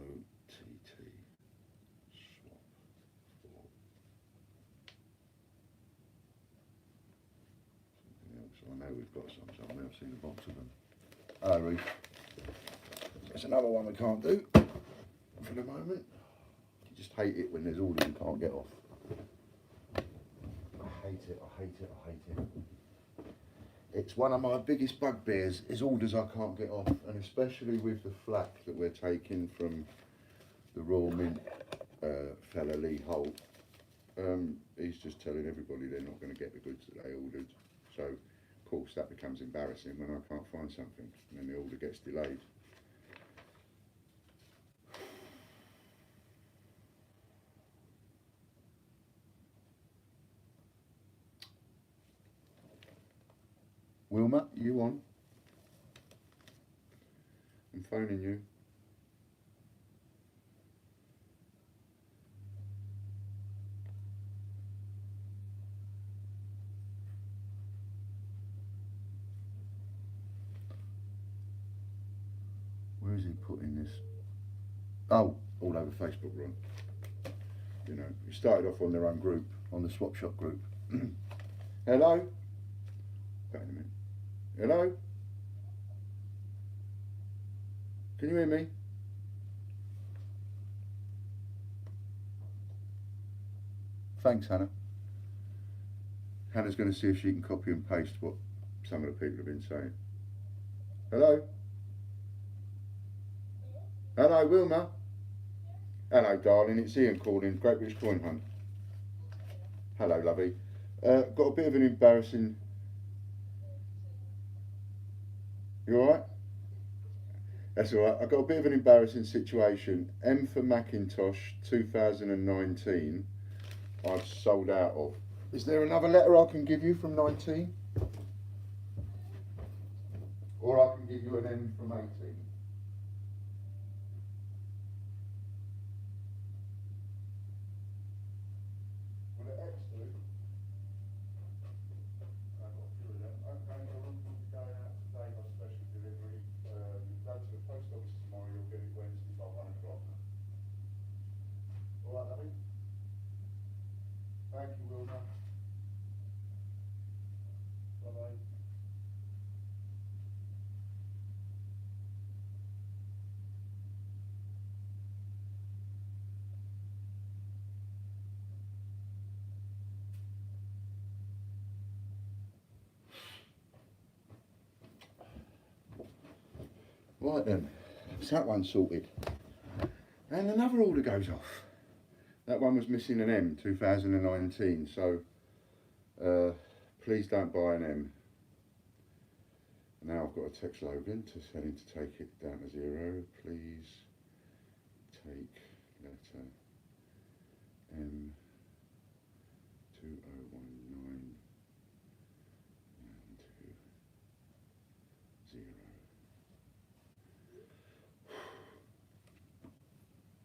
TT swap for something else. I know we've got some somewhere. I've seen a box of them. Ah, Ruth. There's another one we can't do for the moment. You just hate it when there's orders you can't get off. I hate it, I hate it, I hate it. It's one of my biggest bugbears is orders I can't get off, and especially with the flack that we're taking from the Royal Mint fella Lee Holt. He's just telling everybody they're not going to get the goods that they ordered. So, of course, that becomes embarrassing when I can't find something and then the order gets delayed. Wilma, you on? I'm phoning you. Where is he putting this? Oh, all over Facebook, Ron. You know, we started off on their own group, on the swap shop group. Hello? Wait a minute. Hello? Can you hear me? Thanks, Hannah. Hannah's going to see if she can copy and paste what some of the people have been saying. Hello? Hello, Wilma? Hello, darling. It's Ian calling, Great British Coin Hunt. Hello, lovey. Got a bit of an embarrassing... You alright? That's alright. I've got a bit of an embarrassing situation. M for Macintosh 2019 I've sold out of. Is there another letter I can give you from 19? Or I can give you an M from 18? Will it X do? I've got a few of them. Okay, you're looking to go out today by special delivery. You go to the post office tomorrow, you'll get it Wednesday by 1 o'clock. Alright, lovey? Thank you, Wilma. Bye-bye. Right then, so that one's sorted. And another order goes off. That one was missing an M, 2019, so please don't buy an M. Now I've got a text Logan to tell him to take it down to 0. Please take letter M 2019 down to 0.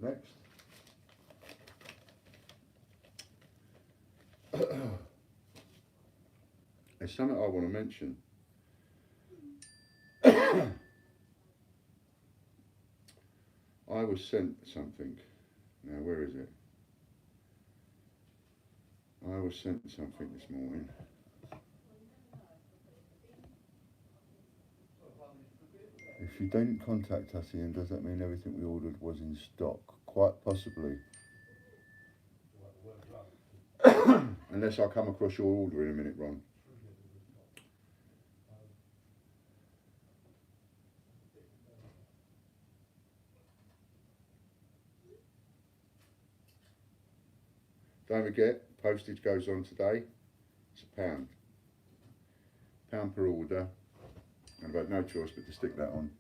Next. There's something I want to mention. I was sent something. Now, where is it? I was sent something this morning. If you don't contact us, Ian, does that mean everything we ordered was in stock? Quite possibly. Unless I come across your order in a minute, Ron. Don't forget, postage goes on today. It's £1. £1 per order. And I've had no choice but to stick that on.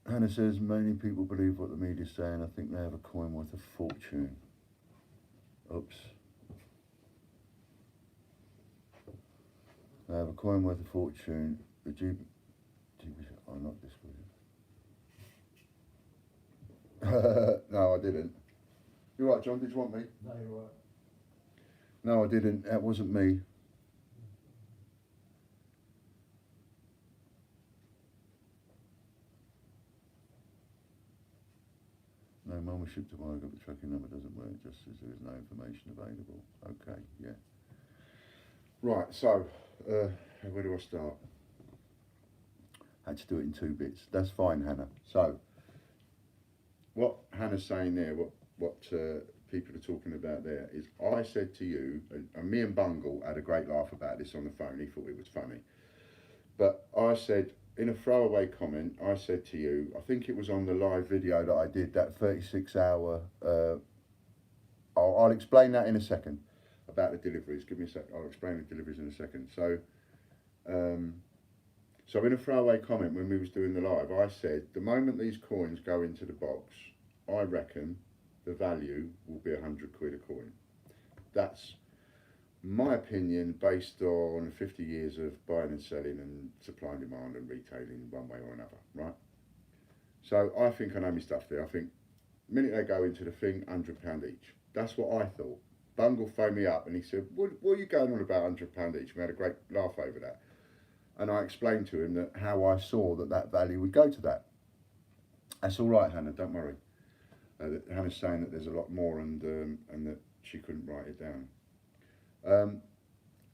Hannah says, many people believe what the media's saying. I think they have a coin worth a fortune. Oops. They have a coin worth a fortune. The oh, not this one. No, I didn't. You're right, John, did you want me? No, you're right. No, I didn't. That wasn't me. No membership to Margaret, the tracking number doesn't work, just says there is no information available. Okay, yeah. Right, so, where do I start? Had to do it in 2 bits. That's fine, Hannah. So, what Hannah's saying there, what people are talking about there, is I said to you, and me and Bungle had a great laugh about this on the phone, he thought it was funny. But I said, in a throwaway comment, I said to you, I think it was on the live video that I did, that 36-hour, I'll explain that in a second, about the deliveries. Give me a sec, I'll explain the deliveries in a second. So, so in a throwaway comment when we was doing the live, I said, the moment these coins go into the box, I reckon the value will be 100 quid a coin. That's my opinion, based on 50 years of buying and selling and supply and demand and retailing one way or another, right? So I think I know my stuff there. I think the minute they go into the thing, £100 each. That's what I thought. Bungle phoned me up and he said, what are you going on about £100 each? We had a great laugh over that. And I explained to him that how I saw that value would go to that. That's all right, Hannah, don't worry. Hannah's saying that there's a lot more and that she couldn't write it down.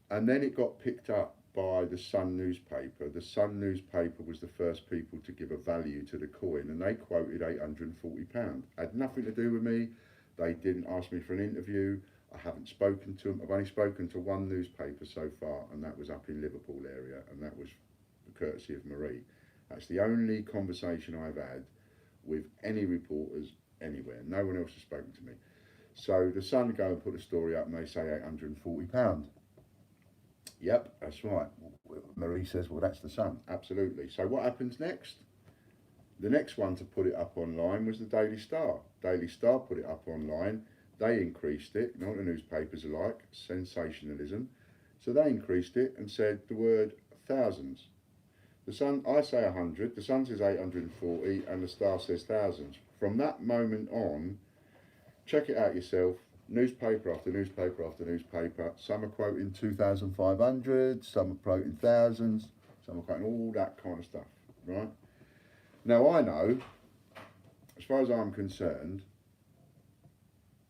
And then it got picked up by the Sun newspaper. The Sun newspaper was the first people to give a value to the coin, and they quoted £840. Had nothing to do with me. They didn't ask me for an interview. I haven't spoken to them. I've only spoken to one newspaper so far, and that was up in Liverpool area, and that was courtesy of Marie. That's the only conversation I've had with any reporters anywhere. No one else has spoken to me. So the Sun go and put a story up and they say £840. Yep, that's right. Marie says, well, that's the Sun. Absolutely. So what happens next? The next one to put it up online was the Daily Star. Daily Star put it up online. They increased it. You know what the newspapers are like? Sensationalism. So they increased it and said the word thousands. The Sun, I say 100, the Sun says 840, and the Star says thousands. From that moment on, check it out yourself. Newspaper after newspaper after newspaper. Some are quoting 2,500, some are quoting thousands, some are quoting all that kind of stuff, right? Now I know, as far as I'm concerned,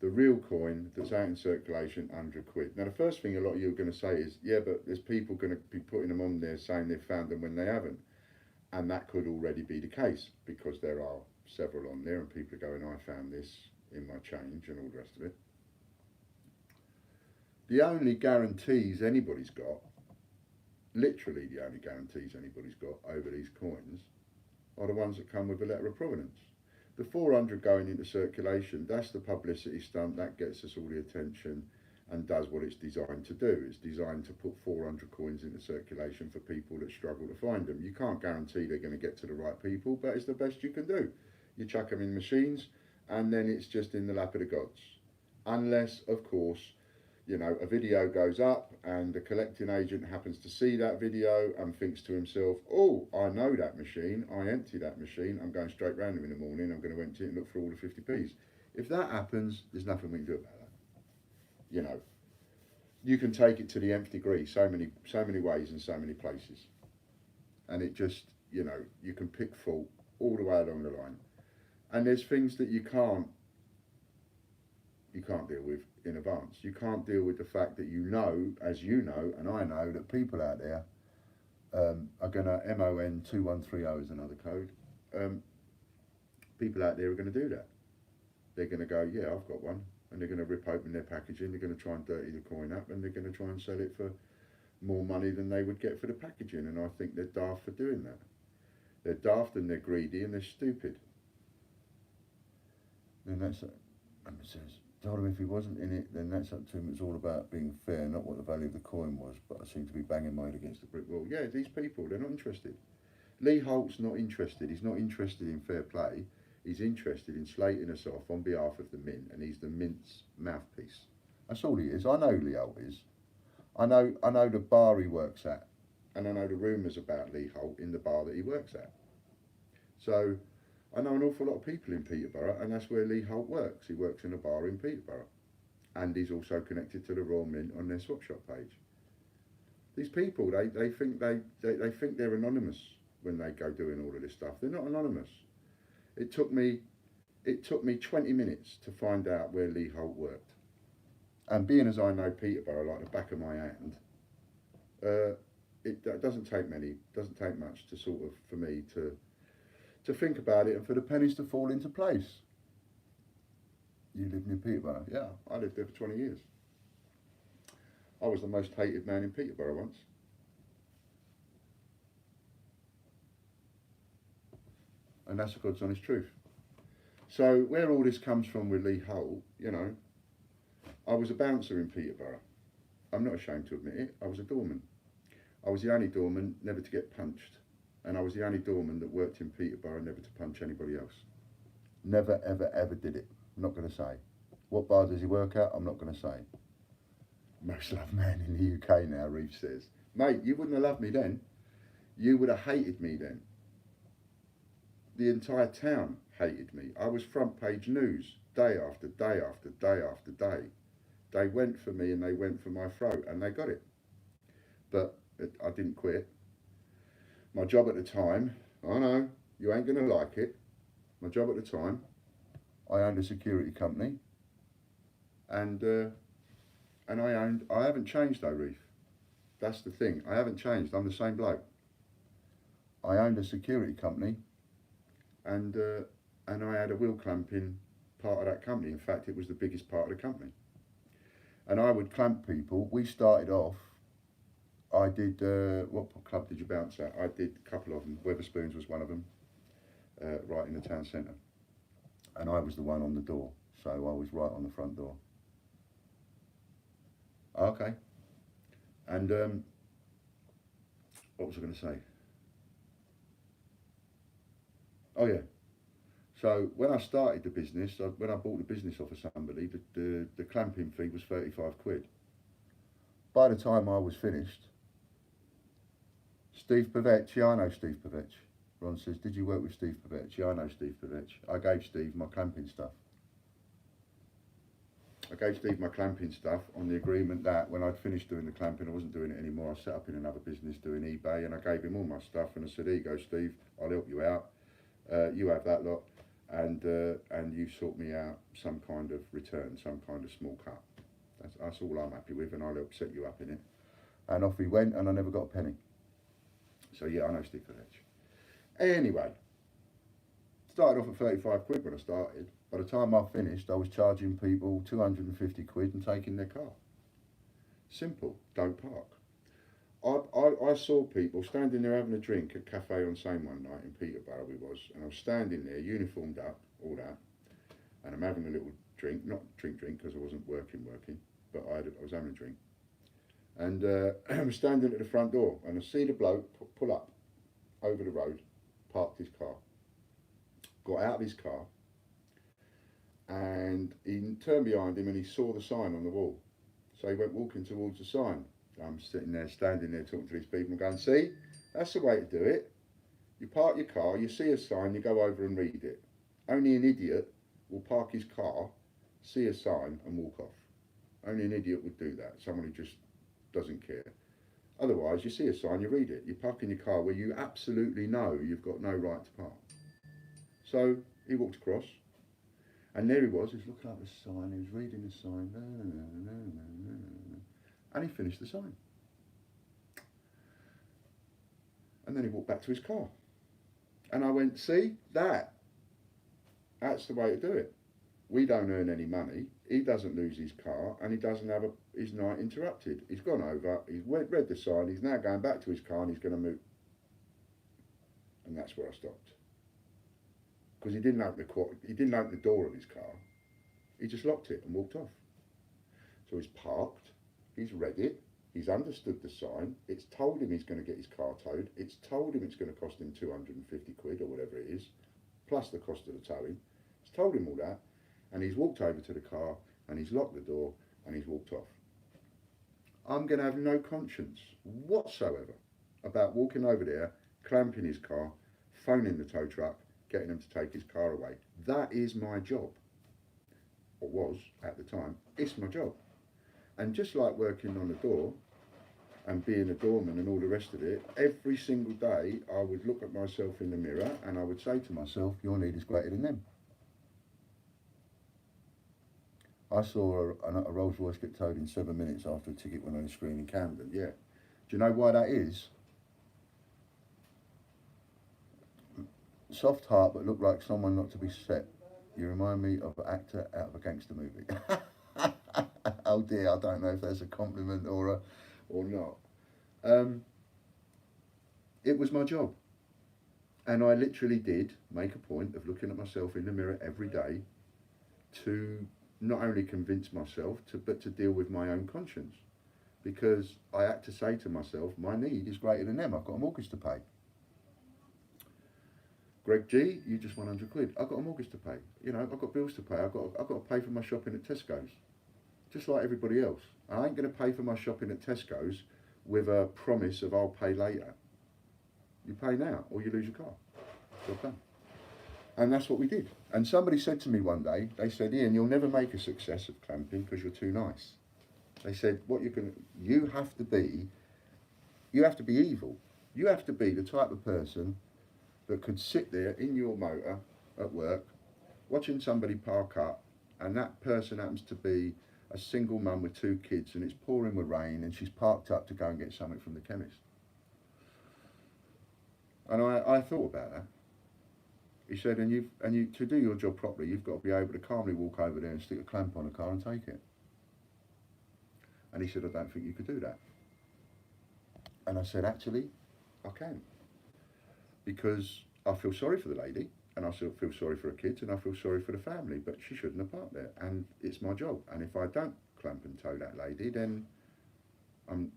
the real coin that's out in circulation, £100. Now the first thing a lot of you are going to say is, yeah, but there's people going to be putting them on there saying they've found them when they haven't. And that could already be the case, because there are several on there and people are going, I found this in my change and all the rest of it. The only guarantees anybody's got, literally the only guarantees anybody's got over these coins, are the ones that come with a letter of provenance. The 400 going into circulation, that's the publicity stunt, that gets us all the attention and does what it's designed to do. It's designed to put 400 coins into circulation for people that struggle to find them. You can't guarantee they're going to get to the right people, but it's the best you can do. You chuck them in machines and then it's just in the lap of the gods. Unless, of course, you know, a video goes up and the collecting agent happens to see that video and thinks to himself, oh, I know that machine, I empty that machine, I'm going straight round them in the morning, I'm going to empty it and look for all the 50p's. If that happens, there's nothing we can do about that. You know, you can take it to the nth degree so many ways and so many places. And it just, you know, you can pick fault all the way along the line. And there's things that you can't deal with in advance. You can't deal with the fact that you know, as you know, and I know, that people out there are going to, MON 2130 is another code, people out there are going to do that. They're going to go, yeah, I've got one, and they're going to rip open their packaging, they're going to try and dirty the coin up, and they're going to try and sell it for more money than they would get for the packaging, and I think they're daft for doing that. They're daft and they're greedy and they're stupid. And that's it. And it says, told him if he wasn't in it, then that's up to him. It's all about being fair, not what the value of the coin was. But I seem to be banging my head against the brick wall. Yeah, these people, they're not interested. Lee Holt's not interested. He's not interested in fair play. He's interested in slating us off on behalf of the Mint, and he's the Mint's mouthpiece. That's all he is. I know Lee Holt is. I know the bar he works at, and I know the rumours about Lee Holt in the bar that he works at. So I know an awful lot of people in Peterborough, and that's where Lee Holt works. He works in a bar in Peterborough, and he's also connected to the Royal Mint on their swap shop page. These people, they think they're anonymous when they go doing all of this stuff. They're not anonymous. It took me 20 minutes to find out where Lee Holt worked, and being as I know Peterborough like the back of my hand, it doesn't take much to sort of, for me to think about it and for the pennies to fall into place. You lived in Peterborough? Yeah, I lived there for 20 years. I was the most hated man in Peterborough once. And that's the God's honest truth. So where all this comes from with Lee Holt, you know, I was a bouncer in Peterborough. I'm not ashamed to admit it. I was a doorman. I was the only doorman never to get punched. And I was the only doorman that worked in Peterborough never to punch anybody else. Never, ever, ever did it. I'm not going to say. What bar does he work at? I'm not going to say. most loved man in the UK now, Reeve says. Mate, you wouldn't have loved me then. You would have hated me then. The entire town hated me. I was front page news day after day after day after day. They went for me and they went for my throat and they got it. But I didn't quit. My job at the time, I know, you ain't going to like it. My job at the time, I owned a security company and I haven't changed though, Reef. That's the thing. I haven't changed. I'm the same bloke. I owned a security company and I had a wheel clamping part of that company. In fact, it was the biggest part of the company. And I would clamp people. We started off, I did, what club did you bounce at? I did a couple of them. Weatherspoons was one of them, right in the town centre. And I was the one on the door, so I was right on the front door. Okay. And what was I going to say? Oh yeah. So when I started the business, when I bought the business off of somebody, the clamping fee was 35 quid. By the time I was finished, Steve Pavech, yeah, I know Steve Pavech. Ron says, did you work with Steve Pavech? Yeah, I know Steve Pavech. I gave Steve my clamping stuff. I gave Steve my clamping stuff on the agreement that when I'd finished doing the clamping, I wasn't doing it anymore. I set up in another business doing eBay, and I gave him all my stuff, and I said, here you go, Steve, I'll help you out. You have that lot, and you sort me out some kind of return, some kind of small cut. That's all I'm happy with, and I'll help set you up in it. And off he went, and I never got a penny. So yeah, I know Steve Pavech. Anyway, started off at 35 quid when I started. By the time I finished, I was charging people 250 quid and taking their car. Simple, don't park. I saw people standing there having a drink at Cafe on Seine one night in Peterborough we was, and I was standing there, uniformed up, all that, and I'm having a little drink, not drink because I wasn't working, but I was having a drink. And I'm standing at the front door, and I see the bloke pull up over the road, parked his car, got out of his car, and he turned behind him and he saw the sign on the wall. So he went walking towards the sign. I'm sitting there, standing there, talking to these people and going, see, that's the way to do it. You park your car, you see a sign, you go over and read it. Only an idiot will park his car, see a sign and walk off. Only an idiot would do that, someone who just doesn't care. Otherwise, you see a sign, you read it. You park in your car where you absolutely know you've got no right to park. So he walked across, and there he was, he was looking up the sign, he was reading the sign, and he finished the sign. And then he walked back to his car. And I went, see, that's the way to do it. We don't earn any money, he doesn't lose his car, and he doesn't have his night interrupted. He's gone over, he's read the sign, he's now going back to his car and he's going to move. And that's where I stopped. Because he didn't open the door of his car, he just locked it and walked off. So he's parked, he's read it, he's understood the sign, it's told him he's going to get his car towed, it's told him it's going to cost him 250 quid or whatever it is, plus the cost of the towing. It's told him all that, and he's walked over to the car and he's locked the door and he's walked off. I'm going to have no conscience whatsoever about walking over there, clamping his car, phoning the tow truck, getting him to take his car away. That is my job, or was at the time. It's my job. And just like working on the door and being a doorman and all the rest of it, every single day I would look at myself in the mirror and I would say to myself, your need is greater than them. I saw a Rolls Royce get towed in 7 minutes after a ticket went on the screen in Camden. Yeah. Do you know why that is? Soft heart, but look like someone not to be set. You remind me of an actor out of a gangster movie. Oh dear, I don't know if that's a compliment or not. It was my job. And I literally did make a point of looking at myself in the mirror every day to not only convince myself, but to deal with my own conscience. Because I had to say to myself, my need is greater than them. I've got a mortgage to pay. Greg G, you just 100 quid. I've got a mortgage to pay. You know, I've got bills to pay. I've got to pay for my shopping at Tesco's. just like everybody else. I ain't going to pay for my shopping at Tesco's with a promise of I'll pay later. You pay now or you lose your car. Job done. And that's what we did. And somebody said to me one day, they said, Ian, you'll never make a success of clamping because you're too nice. They said, you have to be evil. You have to be the type of person that could sit there in your motor at work, watching somebody park up, and that person happens to be a single mum with 2 kids, and it's pouring with rain, and she's parked up to go and get something from the chemist. And I thought about that. He said, and you to do your job properly, you've got to be able to calmly walk over there and stick a clamp on a car and take it. And he said, I don't think you could do that. And I said, actually, I can. Because I feel sorry for the lady, and I feel sorry for her kids, and I feel sorry for the family, but she shouldn't have parked there, and it's my job. And if I don't clamp and tow that lady, then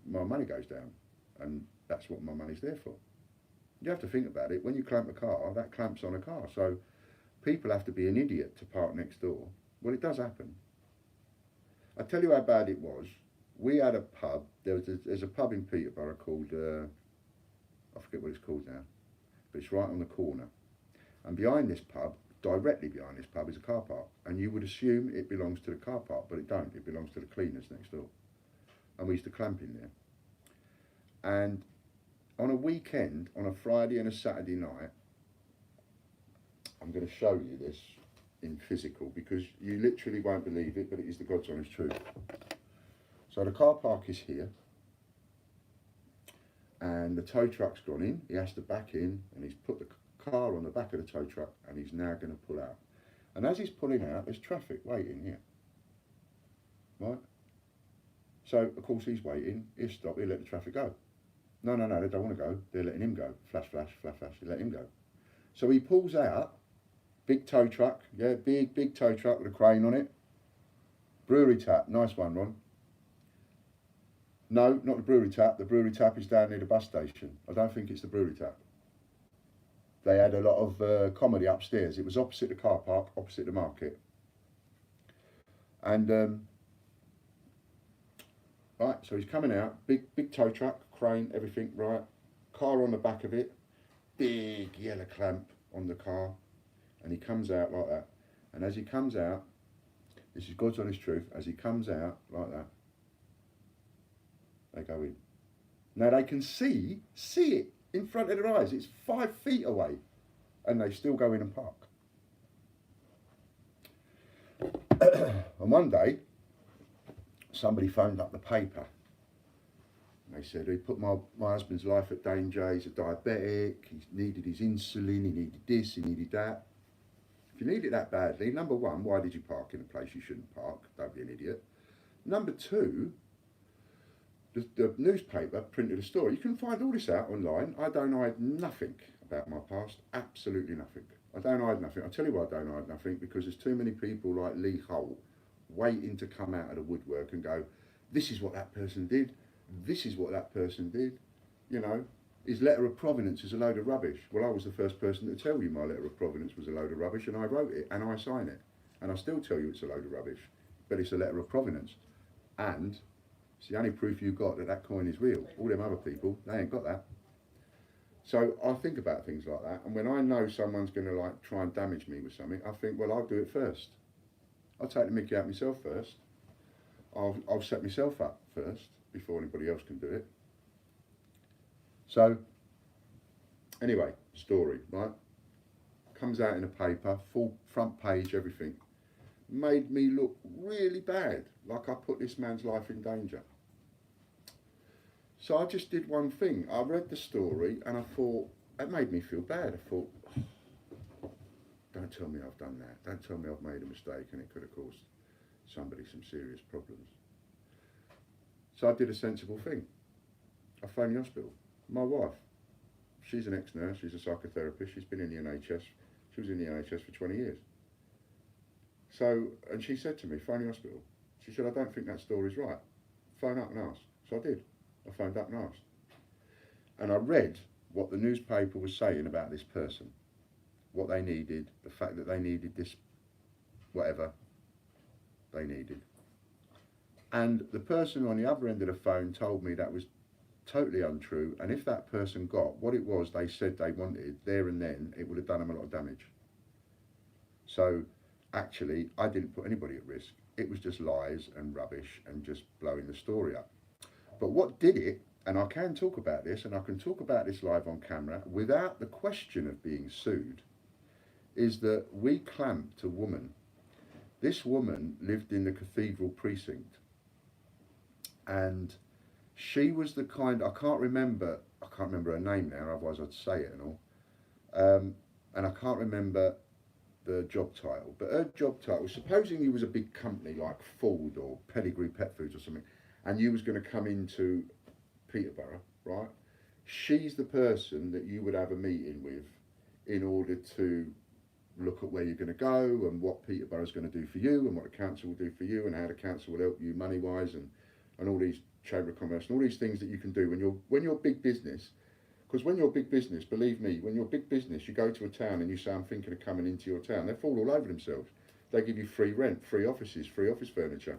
my money goes down, and that's what my money's there for. You have to think about it. When you clamp a car, that clamps on a car. So people have to be an idiot to park next door. Well, it does happen. I tell you how bad it was. We had a pub. There's a pub in Peterborough called, I forget what it's called now, but it's right on the corner. And behind this pub, directly behind this pub, is a car park. And you would assume it belongs to the car park, but it don't. It belongs to the cleaners next door. And we used to clamp in there. And on a weekend, on a Friday and a Saturday night, I'm going to show you this in physical because you literally won't believe it, but it is the God's honest truth. So the car park is here, and the tow truck's gone in. He has to back in, and he's put the car on the back of the tow truck, and he's now going to pull out. And as he's pulling out, there's traffic waiting here. Right? So, of course, he's waiting. He'll stop, he'll let the traffic go. No, they don't want to go. They're letting him go. Flash, flash, flash, flash. They let him go. So he pulls out, big tow truck, yeah, big tow truck with a crane on it. Brewery tap, nice one, Ron. No, not the brewery tap. The brewery tap is down near the bus station. I don't think it's the brewery tap. They had a lot of comedy upstairs. It was opposite the car park, opposite the market. And, right, so he's coming out, big tow truck, crane, everything, right. Car on the back of it, big yellow clamp on the car. And he comes out like that. And as he comes out, this is God's honest truth, as he comes out like that, they go in. Now they can see it in front of their eyes. It's 5 feet away, and they still go in and park. And one day, somebody phoned up the paper. And they said, he put my husband's life at danger. He's a diabetic. He needed his insulin. He needed this. He needed that. If you need it that badly, number one, why did you park in a place you shouldn't park? Don't be an idiot. Number two, the newspaper printed a story. You can find all this out online. I don't hide nothing about my past. Absolutely nothing. I don't hide nothing. I'll tell you why I don't hide nothing, because there's too many people like Lee Hull waiting to come out of the woodwork and go, this is what that person did. This is what that person did. You know, his letter of provenance is a load of rubbish. Well, I was the first person to tell you my letter of provenance was a load of rubbish, and I wrote it and I sign it. And I still tell you it's a load of rubbish, but it's a letter of provenance. And it's the only proof you've got that coin is real. All them other people, they ain't got that. So I think about things like that, and when I know someone's going to like try and damage me with something, I think, well, I'll do it first. I'll take the mickey out myself first. I'll set myself up first before anybody else can do it. So anyway, story, right? Comes out in a paper, full front page, everything. Made me look really bad, like I put this man's life in danger. So I just did one thing. I read the story and I thought, it made me feel bad. I thought, oh, don't tell me I've done that. Don't tell me I've made a mistake and it could have caused somebody some serious problems. So I did a sensible thing. I phoned the hospital. My wife, she's an ex-nurse, she's a psychotherapist, she's been in the NHS. She was in the NHS for 20 years. So, and she said to me, phone the hospital. She said, I don't think that story's right. Phone up and ask. So I did. I phoned up and asked. And I read what the newspaper was saying about this person. What they needed, the fact that they needed this, whatever they needed. And the person on the other end of the phone told me that was totally untrue. And if that person got what it was they said they wanted there and then, it would have done them a lot of damage. So actually, I didn't put anybody at risk. It was just lies and rubbish and just blowing the story up. But what did it, and I can talk about this, and I can talk about this live on camera without the question of being sued, is that we clamped a woman. This woman lived in the cathedral precinct, and she was the kind, I can't remember her name now, otherwise I'd say it and all. And I can't remember the job title, but her job title, supposing you was a big company like Ford or Pedigree Pet Foods or something, and you was going to come into Peterborough, right? She's the person that you would have a meeting with in order to look at where you're going to go and what Peterborough's going to do for you and what the council will do for you and how the council will help you money-wise and all these chamber of commerce and all these things that you can do when you're big business. Because when you're big business, believe me, when you're big business, you go to a town and you say, I'm thinking of coming into your town. They fall all over themselves. They give you free rent, free offices, free office furniture.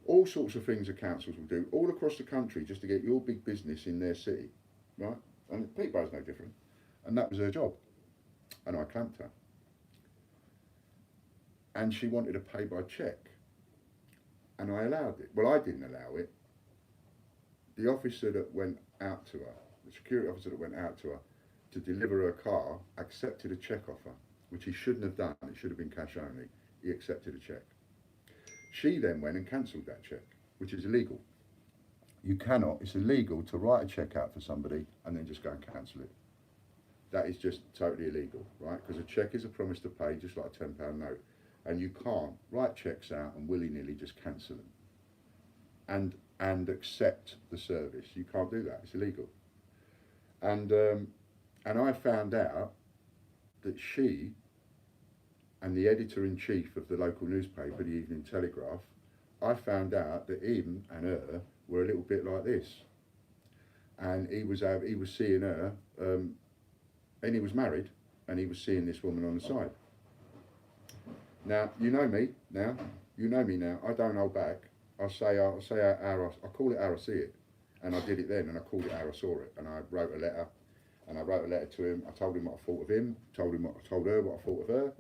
All sorts of things the councils will do all across the country just to get your big business in their city, right? And Peterborough's no different. And that was her job. And I clamped her. And she wanted to pay by cheque. And I allowed it. Well, I didn't allow it. The officer that went out to her, the security officer that went out to her to deliver her car, accepted a cheque offer, which he shouldn't have done. It should have been cash only. He accepted a cheque. She then went and cancelled that cheque, which is illegal. You cannot, it's illegal to write a cheque out for somebody and then just go and cancel it. That is just totally illegal, right? Because a cheque is a promise to pay, just like a £10 note. And you can't write cheques out and willy-nilly just cancel them and accept the service. You can't do that, it's illegal. And I found out that she and the editor-in-chief of the local newspaper, the Evening Telegraph, I found out that him and her were a little bit like this. And he was seeing her, and he was married, and he was seeing this woman on the side. Now, you know me now, I don't hold back. I call it how I see it. And I did it then, and I called it how I saw it. And I wrote a letter, to him. I told him what I thought of him, told her what I thought of her.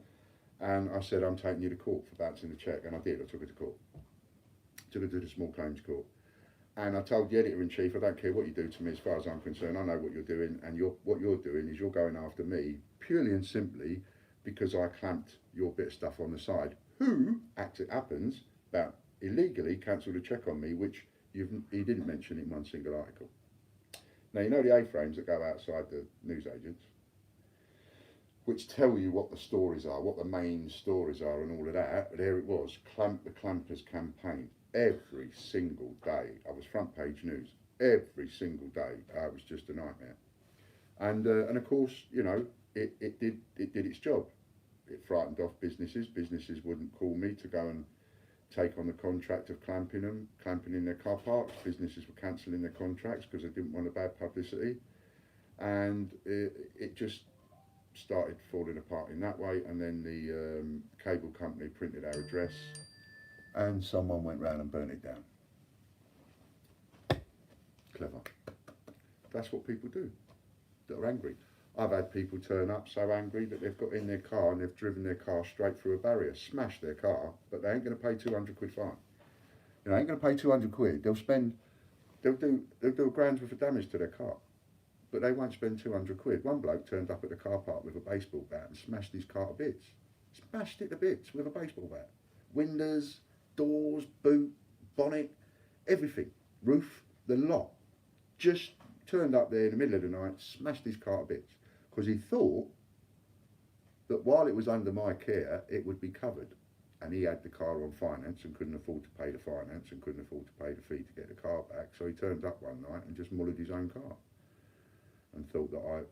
And I said, I'm taking you to court for bouncing the cheque. And I did, I took her to court. Took her to the small claims court. And I told the editor-in-chief, I don't care what you do to me as far as I'm concerned, I know what you're doing, and what you're doing is you're going after me purely and simply because I clamped your bit of stuff on the side, who, as it happens, about illegally cancelled a cheque on me, which he didn't mention in one single article. Now, you know the A-frames that go outside the newsagents, which tell you what the stories are, what the main stories are and all of that. There it was, the Clampers campaign. Every single day, I was front page news. Every single day, it was just a nightmare. And of course, you know, it did its job. It frightened off businesses. Businesses wouldn't call me to go and take on the contract of clamping in their car parks. Businesses were cancelling their contracts because they didn't want a bad publicity. And it just started falling apart in that way. And then the cable company printed our address and someone went round and burnt it down. Clever. That's what people do that are angry. I've had people turn up so angry that they've got in their car and they've driven their car straight through a barrier, smashed their car, but they ain't going to pay 200 quid fine. You know, ain't going to pay 200 quid. They'll do a grand's worth of damage to their car, but they won't spend 200 quid. One bloke turned up at the car park with a baseball bat and smashed his car to bits. Smashed it to bits with a baseball bat. Windows, doors, boot, bonnet, everything. Roof, the lot. Just turned up there in the middle of the night, smashed his car to bits. Because he thought that while it was under my care, it would be covered. And he had the car on finance and couldn't afford to pay the finance and couldn't afford to pay the fee to get the car back. So he turned up one night and just mullered his own car and thought that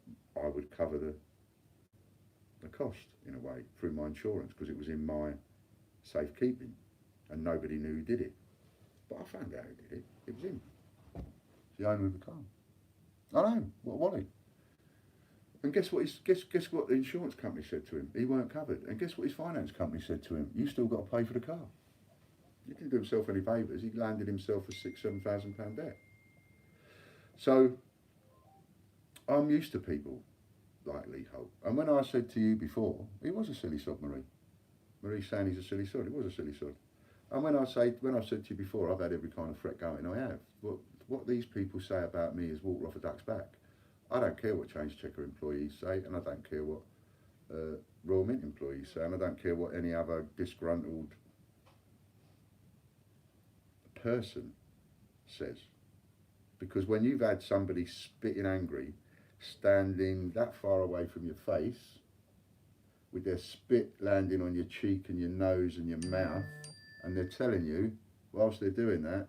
I would cover the cost, in a way, through my insurance, because it was in my safekeeping and nobody knew who did it. But I found out who did it. It was him. The owner of the car. I know, what Wally. And guess what the insurance company said to him? He weren't covered. And guess what his finance company said to him? You still got to pay for the car. He didn't do himself any favours. He landed himself a £6,000, £7,000 debt. So I'm used to people like Lee Holt. And when I said to you before, he was a silly sod, Marie. Marie's saying he's a silly sod. He was a silly sod. And when I've said to you before, I've had every kind of threat going. I have. What these people say about me is water off a duck's back. I don't care what Change Checker employees say, and I don't care what Royal Mint employees say, and I don't care what any other disgruntled person says. Because when you've had somebody spitting angry, standing that far away from your face, with their spit landing on your cheek and your nose and your mouth, and they're telling you, whilst they're doing that,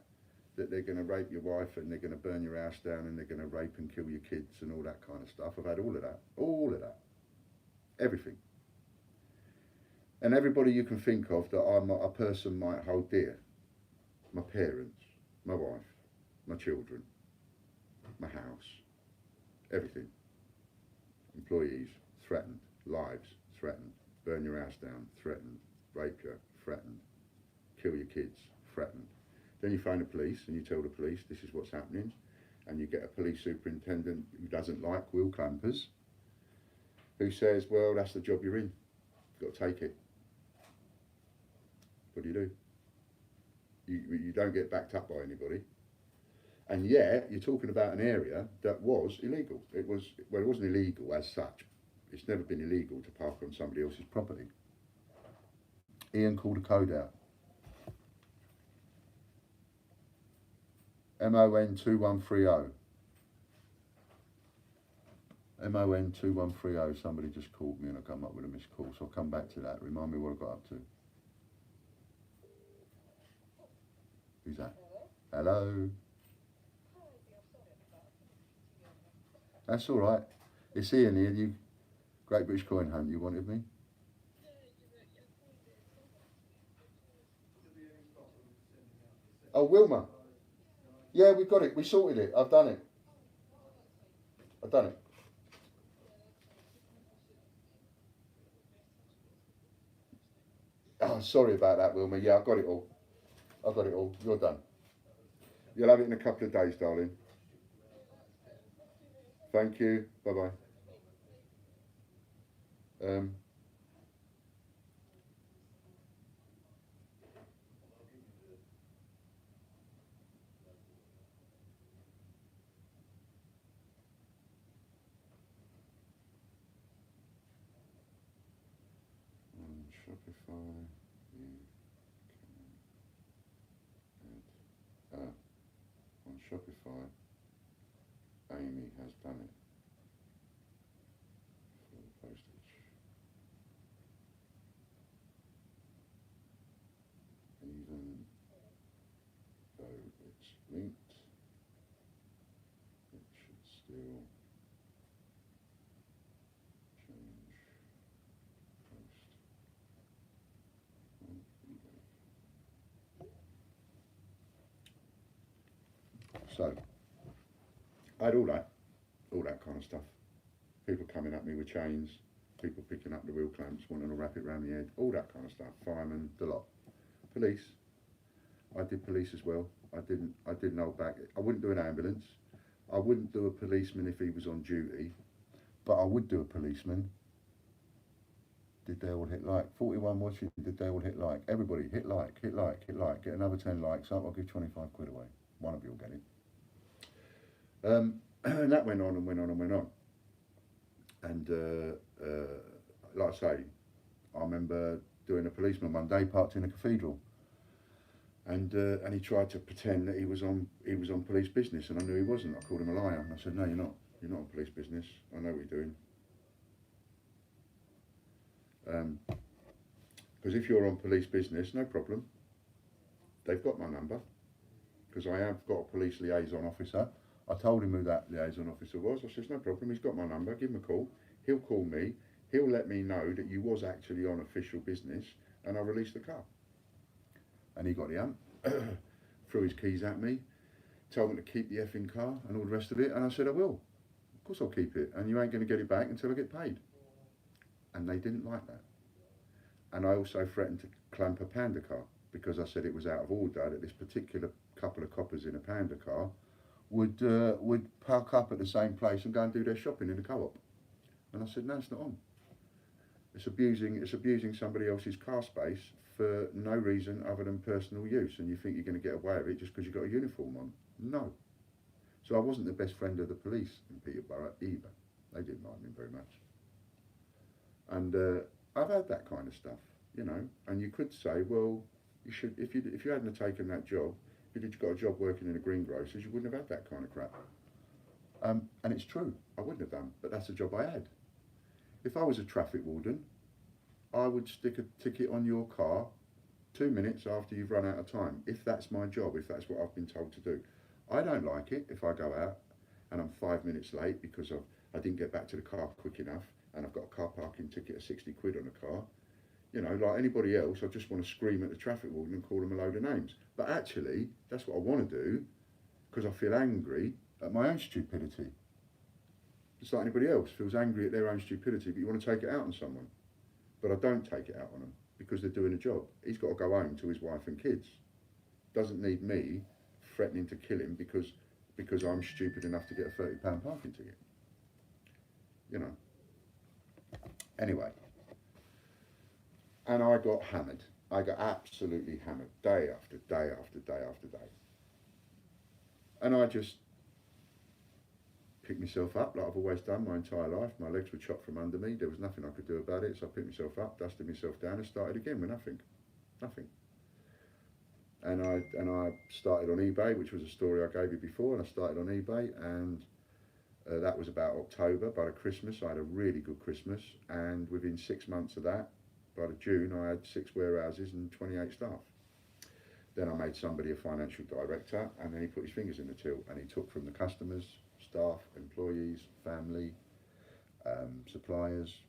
that they're going to rape your wife and they're going to burn your house down and they're going to rape and kill your kids and all that kind of stuff. I've had all of that, everything. And everybody you can think of that a person might hold dear. My parents, my wife, my children, my house, everything. Employees, threatened. Lives, threatened. Burn your house down, threatened. Rape you, threatened. Kill your kids, threatened. Then you phone the police and you tell the police this is what's happening, and you get a police superintendent who doesn't like wheel clampers, who says, well, that's the job you're in. You've got to take it. What do? You don't get backed up by anybody. And yet, you're talking about an area that was illegal. It wasn't illegal as such. It's never been illegal to park on somebody else's property. Ian called a code out. MON 2130. MON 2130. Somebody just called me and I come up with a missed call, so I'll come back to that. Remind me what I got up to. Who's that? Hello? That's all right. It's Ian here. You Great British Coin Hunt. You wanted me? Oh, Wilma. Yeah, we got it. We sorted it. I've done it. Oh, sorry about that, Wilma. Yeah, I got it all. You're done. You'll have it in a couple of days, darling. Thank you. Bye-bye. Shopify, you can add, on Shopify, Amy has done it for the postage. Even though it's linked, it should still change post. So, I had all that kind of stuff. People coming at me with chains, people picking up the wheel clamps, wanting to wrap it around the head, all that kind of stuff. Firemen, the lot. Police. I did police as well. I didn't hold back. I wouldn't do an ambulance. I wouldn't do a policeman if he was on duty, but I would do a policeman. Did they all hit like? 41 watching, did they all hit like? Everybody hit like. Get another 10 likes up, I'll give 25 quid away. One of you will get it. And that went on. And like I say, I remember doing a policeman one day, parked in a cathedral, and he tried to pretend that he was on police business, and I knew he wasn't. I called him a liar, and I said, no, you're not on police business. I know what you're doing. Because if you're on police business, no problem. They've got my number, because I have got a police liaison officer. I told him who that liaison officer was. I said, no problem, he's got my number, give him a call. He'll call me, he'll let me know that you was actually on official business, and I'll release the car. And he got the hump, threw his keys at me, told me to keep the effing car and all the rest of it, and I said, I will. Of course I'll keep it, and you ain't going to get it back until I get paid. And they didn't like that. And I also threatened to clamp a Panda car. because I said it was out of order, that this particular couple of coppers in a Panda car would park up at the same place and go and do their shopping in the co-op. And I said, no, it's not on. It's abusing somebody else's car space for no reason other than personal use, and you think you're going to get away with it just because you've got a uniform on. No. So I wasn't the best friend of the police in Peterborough either. They didn't like me very much. And I've had that kind of stuff, you know. And you could say, well, you should, if you hadn't have taken that job, if you'd got a job working in a greengrocers, you wouldn't have had that kind of crap. And it's true, I wouldn't have done, but that's the job I had. If I was a traffic warden, I would stick a ticket on your car 2 minutes after you've run out of time, if that's my job, if that's what I've been told to do. I don't like it if I go out and I'm 5 minutes late because I didn't get back to the car quick enough and I've got a car parking ticket of 60 quid on the car. You know, like anybody else, I just want to scream at the traffic warden and call them a load of names. But actually, that's what I want to do because I feel angry at my own stupidity. Just like anybody else feels angry at their own stupidity, but you want to take it out on someone. But I don't take it out on them because they're doing a job. He's got to go home to his wife and kids. Doesn't need me threatening to kill him because I'm stupid enough to get a £30 parking ticket. You know. Anyway. And I got hammered. I got absolutely hammered day after day after day after day. And I just picked myself up like I've always done my entire life. My legs were chopped from under me. There was nothing I could do about it. So I picked myself up, dusted myself down and started again with nothing. Nothing. And I started on eBay, which was a story I gave you before. And I started on eBay, and that was about October. By the Christmas, I had a really good Christmas. And within 6 months of that, by the June, I had 6 warehouses and 28 staff. Then I made somebody a financial director, and then he put his fingers in the till, and he took from the customers, staff, employees, family, suppliers,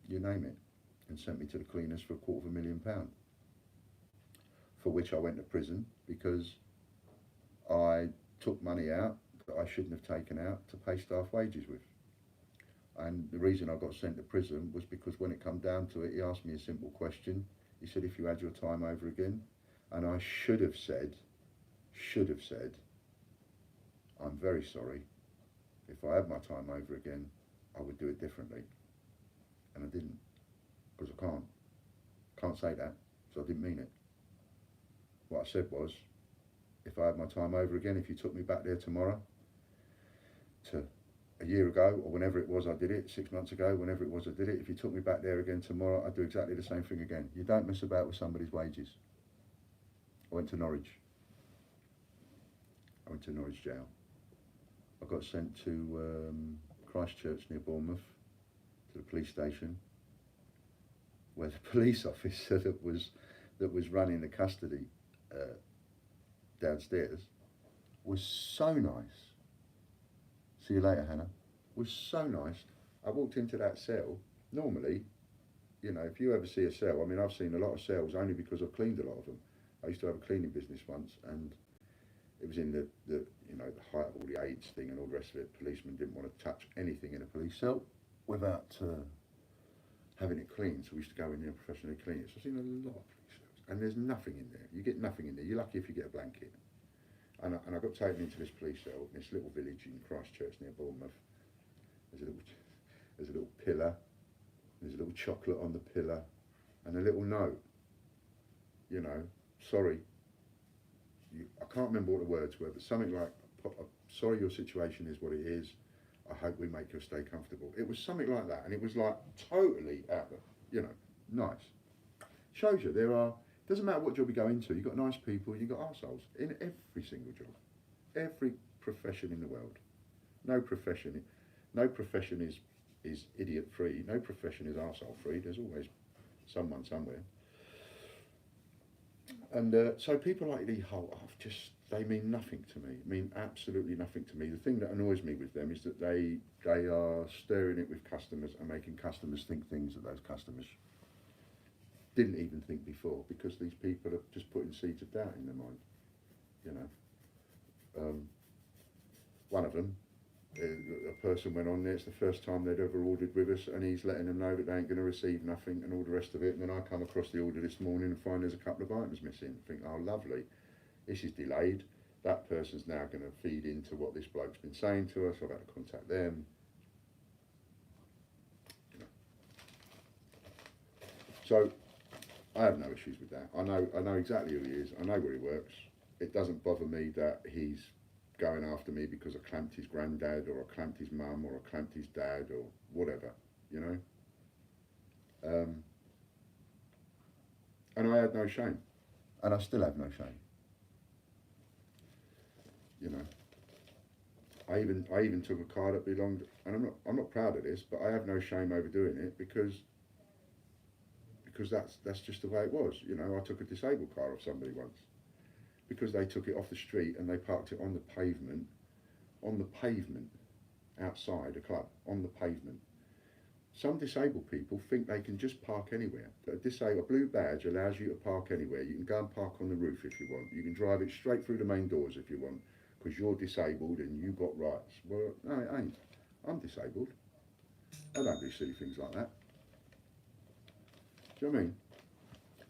you name it, and sent me to the cleaners for £250,000, for which I went to prison because I took money out that I shouldn't have taken out to pay staff wages with. And the reason I got sent to prison was because when it come down to it, he asked me a simple question. He said, if you had your time over again, and I should have said, I'm very sorry. If I had my time over again, I would do it differently. And I didn't, because I can't say that, so I didn't mean it. What I said was, if I had my time over again, if you took me back there tomorrow, to a year ago, or whenever it was I did it, 6 months ago, whenever it was I did it, if you took me back there again tomorrow, I'd do exactly the same thing again. You don't mess about with somebody's wages. I went to Norwich. I went to Norwich jail. I got sent to Christchurch near Bournemouth, to the police station, where the police officer that was running the custody downstairs was so nice. See you later, Hannah. Was so nice. I walked into that cell. Normally, you know, if you ever see a cell, I mean, I've seen a lot of cells only because I've cleaned a lot of them. I used to have a cleaning business once, and it was in the you know, the height of all the AIDS thing and all the rest of it. Policemen didn't want to touch anything in a police cell without having it cleaned. So we used to go in there and professionally clean it. So I've seen a lot of police cells, and there's nothing in there. You get nothing in there. You're lucky if you get a blanket. And I got taken into this police cell in this little village in Christchurch near Bournemouth. There's a little pillar. There's a little chocolate on the pillar, and a little note. You know, sorry. I can't remember what the words were, but something like, sorry your situation is what it is. I hope we make you stay comfortable. It was something like that, and it was like totally out there, you know, nice. Shows you doesn't matter what job you go into, you've got nice people, you've got arseholes in every single job. Every profession in the world. No profession is idiot free, no profession is arsehole free, there's always someone somewhere. And so people like Lee Holt, they mean nothing to me, mean absolutely nothing to me. The thing that annoys me with them is that they are stirring it with customers and making customers think things that those customers didn't even think before, because these people are just putting seeds of doubt in their mind, you know. One of them, A person went on there, it's the first time they'd ever ordered with us, and he's letting them know that they ain't going to receive nothing and all the rest of it. And then I come across the order this morning and find there's a couple of items missing. I think, oh, lovely, this is delayed. That person's now going to feed into what this bloke's been saying to us. I've had to contact them. You know. So I have no issues with that. I know exactly who he is. I know where he works. It doesn't bother me that he's going after me because I clamped his granddad, or I clamped his mum, or I clamped his dad, or whatever, you know. And I had no shame, and I still have no shame. You know, I even took a car that belonged, and I'm not proud of this, but I have no shame over doing it because that's just the way it was. You know, I took a disabled car off somebody once because they took it off the street and they parked it on the pavement outside a club, on the pavement. Some disabled people think they can just park anywhere. A blue badge allows you to park anywhere. You can go and park on the roof if you want. You can drive it straight through the main doors if you want, because you're disabled and you got rights. Well, no, it ain't. I'm disabled. I don't do silly things like that. Do you know what I mean?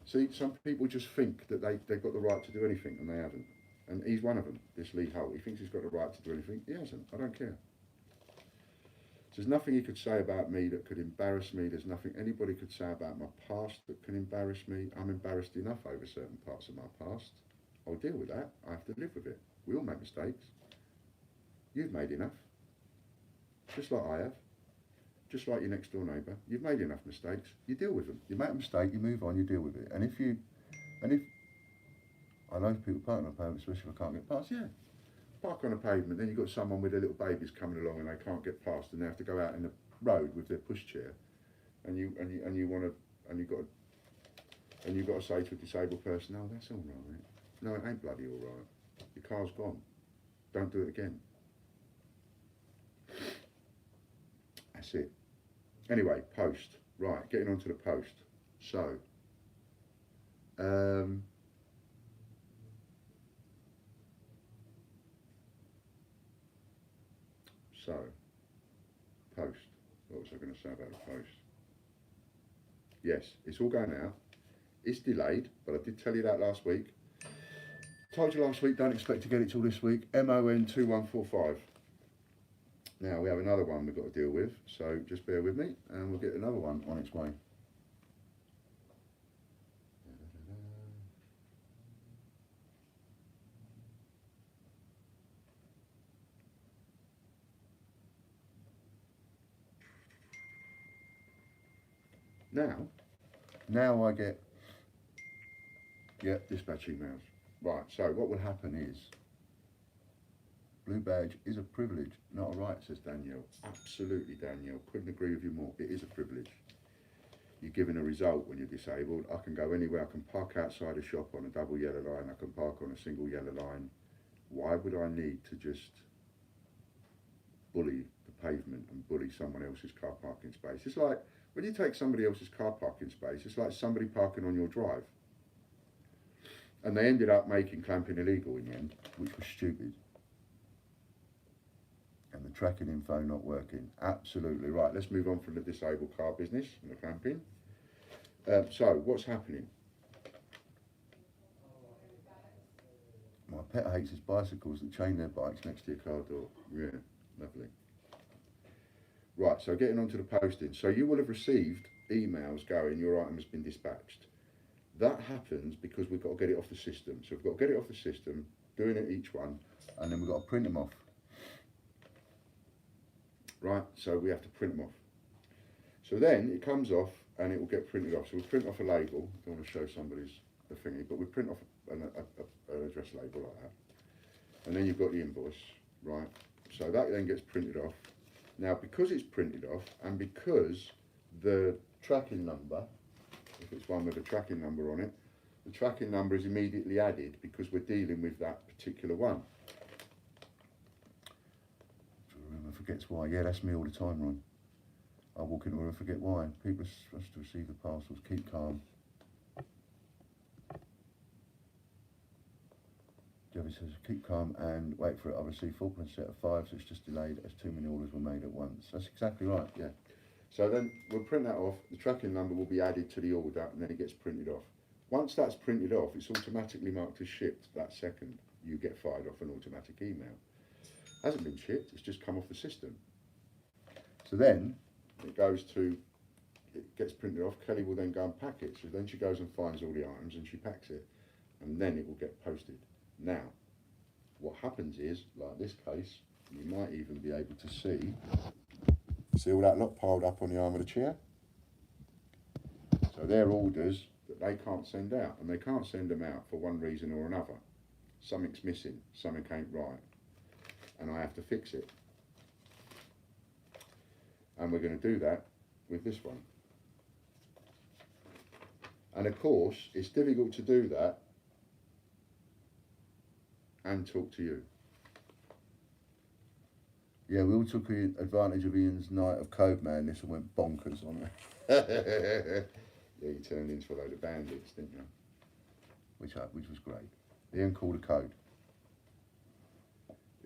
See, some people just think that they've got the right to do anything, and they haven't. And he's one of them, this Lee Holt. He thinks he's got the right to do anything. He hasn't. I don't care. So there's nothing he could say about me that could embarrass me. There's nothing anybody could say about my past that can embarrass me. I'm embarrassed enough over certain parts of my past. I'll deal with that. I have to live with it. We all make mistakes. You've made enough. Just like I have. Just like your next door neighbour. You've made enough mistakes. You deal with them. You make a mistake, you move on, you deal with it. And if I know people park on a pavement, especially if I can't get past, yeah. Park on a pavement, then you've got someone with their little babies coming along and they can't get past, and they have to go out in the road with their pushchair, and you've got to say to a disabled person, "No, that's all right. No, it ain't bloody all right. Your car's gone. Don't do it again." That's it. Anyway, post. Right, getting on to the post. So, post. What was I going to say about the post? Yes, it's all going out. It's delayed, but I did tell you that last week. Told you last week, don't expect to get it till this week. MON 2145. Now we have another one we've got to deal with, so just bear with me and we'll get another one on its way. Now I get, dispatch emails. Right, so what will happen is, blue badge is a privilege, not a right, says Danielle. Absolutely, Danielle. Couldn't agree with you more. It is a privilege. You're given a result when you're disabled. I can go anywhere. I can park outside a shop on a double yellow line. I can park on a single yellow line. Why would I need to just bully the pavement and bully someone else's car parking space? It's like when you take somebody else's car parking space, it's like somebody parking on your drive. And they ended up making clamping illegal in the end, which was stupid. And the tracking info not working. Absolutely right. Let's move on from the disabled car business and the clamping. So what's happening? My pet hates his bicycles that chain their bikes next to your car door. Yeah, lovely. Right, so getting on to the posting. So you will have received emails going, your item has been dispatched. That happens because we've got to get it off the system. So we've got to get it off the system, doing it each one, and then we've got to print them off. Right, so we have to print them off. So then it comes off and it will get printed off. So we print off a label. I don't want to show somebody's the thingy, but we print off an address label like that. And then you've got the invoice, right? So that then gets printed off. Now, because it's printed off and because the tracking number, if it's one with a tracking number on it, the tracking number is immediately added because we're dealing with that particular one. Remember, forgets why. Yeah, that's me all the time, Ron. I walk into a room and forget why. People are supposed to receive the parcels. Keep calm. Debbie says, keep calm and wait for it. I've received 4 points set of 5, so it's just delayed as too many orders were made at once. That's exactly right, yeah. So then we'll print that off. The tracking number will be added to the order and then it gets printed off. Once that's printed off, it's automatically marked as shipped that second. You get fired off an automatic email. Hasn't been shipped, it's just come off the system. So then it goes to, it gets printed off. Kelly will then go and pack it. So then she goes and finds all the items and she packs it, and then it will get posted. Now, what happens is, like this case, you might even be able to see all that lot piled up on the arm of the chair? So they're orders that they can't send out, and they can't send them out for one reason or another. Something's missing, something ain't right, and I have to fix it. And we're going to do that with this one. And of course, it's difficult to do that and talk to you. Yeah, we all took advantage of Ian's night of code madness and went bonkers on it. Yeah, you turned into a load of bandits, didn't you? Which was great. Ian called a code.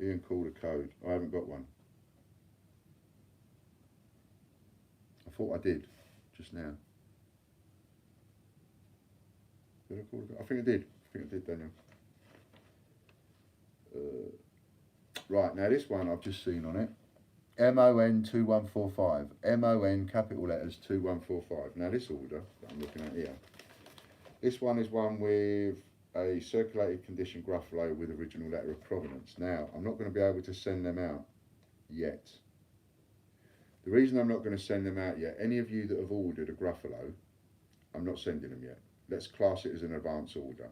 Ian called a code. I haven't got one. I thought I did, just now. Did I call a code? I think I did, Daniel. Right, now this one I've just seen on it. MON 2145. MON capital letters 2145. Now this order that I'm looking at here, this one is one with a circulated condition Gruffalo with original letter of provenance. Now, I'm not going to be able to send them out yet. The reason I'm not going to send them out yet, any of you that have ordered a Gruffalo, I'm not sending them yet. Let's class it as an advance order.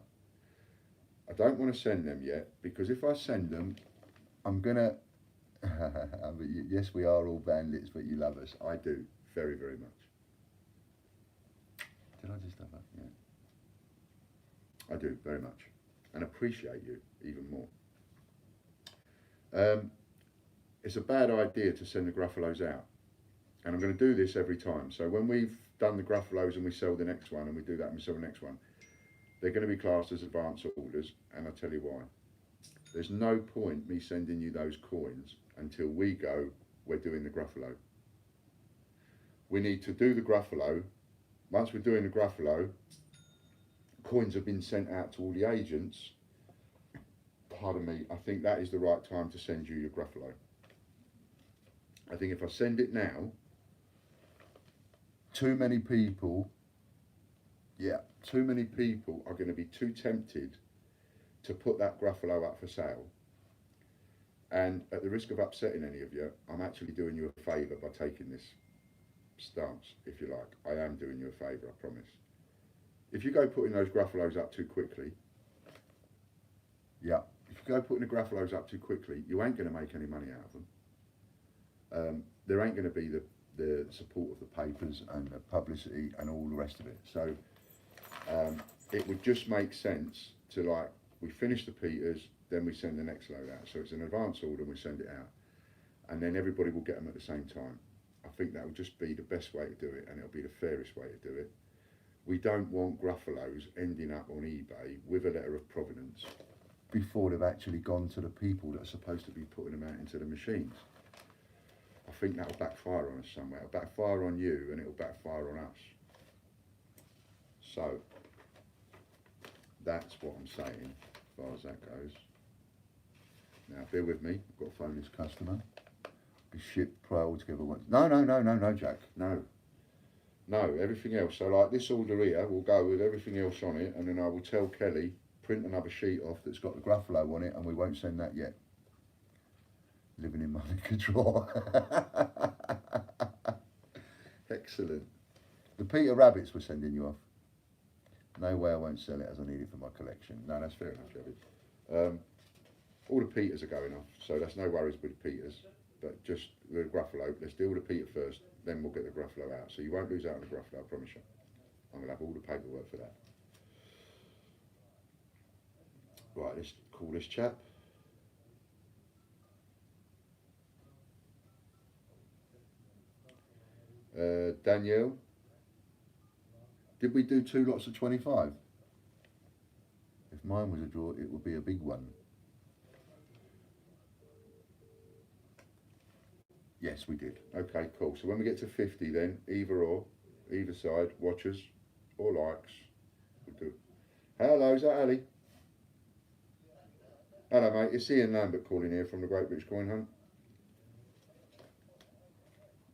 I don't want to send them yet, because if I send them, I'm going to... Yes, we are all bandits, but you love us. I do, very, very much. Did I just have that? Yeah. I do, very much. And appreciate you even more. It's a bad idea to send the Gruffalos out. And I'm going to do this every time. So when we've done the Gruffalos and we sell the next one, and we do that and we sell the next one, they're going to be classed as advance orders, and I'll tell you why. There's no point me sending you those coins until we go, we're doing the Gruffalo. We need to do the Gruffalo. Once we're doing the Gruffalo, coins have been sent out to all the agents. Pardon me, I think that is the right time to send you your Gruffalo. I think if I send it now, too many people are going to be too tempted to put that Gruffalo up for sale. And at the risk of upsetting any of you, I'm actually doing you a favour by taking this stance, if you like. I am doing you a favour, I promise. If you go putting those Gruffalos up too quickly, if you go putting the Gruffalos up too quickly, you ain't going to make any money out of them. There ain't going to be the support of the papers and the publicity and all the rest of it. So it would just make sense to, like, we finish the Peters, then we send the next load out. So it's an advance order and we send it out. And then everybody will get them at the same time. I think that will just be the best way to do it, and it'll be the fairest way to do it. We don't want Gruffalos ending up on eBay with a letter of provenance before they've actually gone to the people that are supposed to be putting them out into the machines. I think that'll backfire on us somewhere. It'll backfire on you and it'll backfire on us. So that's what I'm saying as far as that goes. Now bear with me, I've got to phone this customer. Be shipped prior altogether once. No, Jack, no. No, everything else. So like this order here will go with everything else on it, and then I will tell Kelly, print another sheet off that's got the Gruffalo on it, and we won't send that yet. Living in my liquor drawer. Excellent. The Peter Rabbits we're sending you off. No way I won't sell it as I need it for my collection. No, that's fair enough, Javid. All the Peters are going off, so that's no worries with the Peters. But just the Gruffalo, let's deal with the Peter first, then we'll get the Gruffalo out. So you won't lose out on the Gruffalo, I promise you. I'm going to have all the paperwork for that. Right, let's call this chap. Danielle. Did we do 2 lots of 25? If mine was a draw, it would be a big one. Yes, we did. Okay, cool. So when we get to 50 then, either side, watchers or likes, we'll do. Hello, is that Ali? Hello, mate. It's Ian Lambert calling here from the Great British Coin Hunt.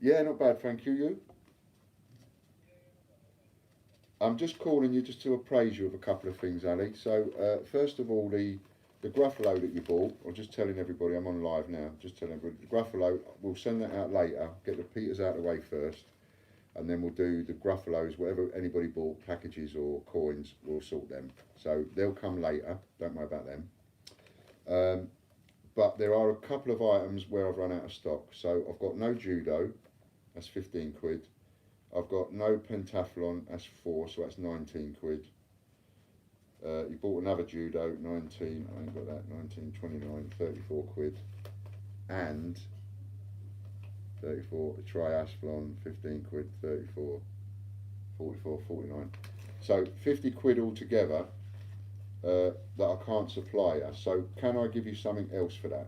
Yeah, not bad, thank you. You? I'm just calling you just to appraise you of a couple of things, Ali. So, first of all, the Gruffalo that you bought, I'm just telling everybody, I'm on live now, just telling everybody, the Gruffalo, we'll send that out later, get the Peters out of the way first, and then we'll do the Gruffalos, whatever anybody bought, packages or coins, we'll sort them. So, they'll come later, don't worry about them. But there are a couple of items where I've run out of stock. So, I've got no Judo, that's 15 quid. I've got no pentathlon, that's 4, so that's 19 quid. You bought another Judo, 19, I ain't got that, 19, 29, 34 quid. And 34, a triathlon, 15 quid, 34, 44, 49. So 50 quid altogether that I can't supply you. So can I give you something else for that?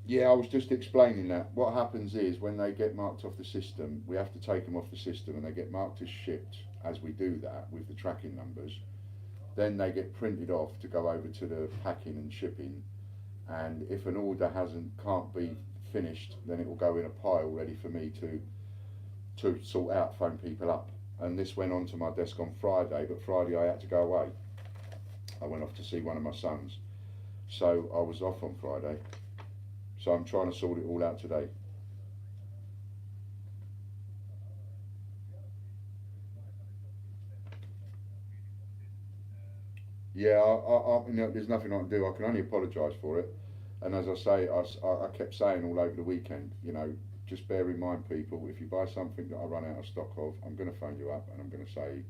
Yeah, I was just explaining that. What happens is when they get marked off the system, we have to take them off the system and they get marked as shipped as we do that with the tracking numbers. Then they get printed off to go over to the packing and shipping. And if an order can't be finished, then it will go in a pile ready for me to sort out, phone people up. And this went onto my desk on Friday, but Friday I had to go away. I went off to see one of my sons. So I was off on Friday. So I'm trying to sort it all out today. Yeah, you know, there's nothing I can do. I can only apologise for it. And as I say, I kept saying all over the weekend, you know, just bear in mind, people, if you buy something that I run out of stock of, I'm going to phone you up and I'm going to say,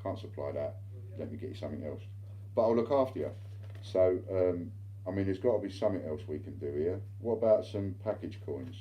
can't supply that, let me get you something else. But I'll look after you. So, I mean, there's got to be something else we can do here. What about some package coins?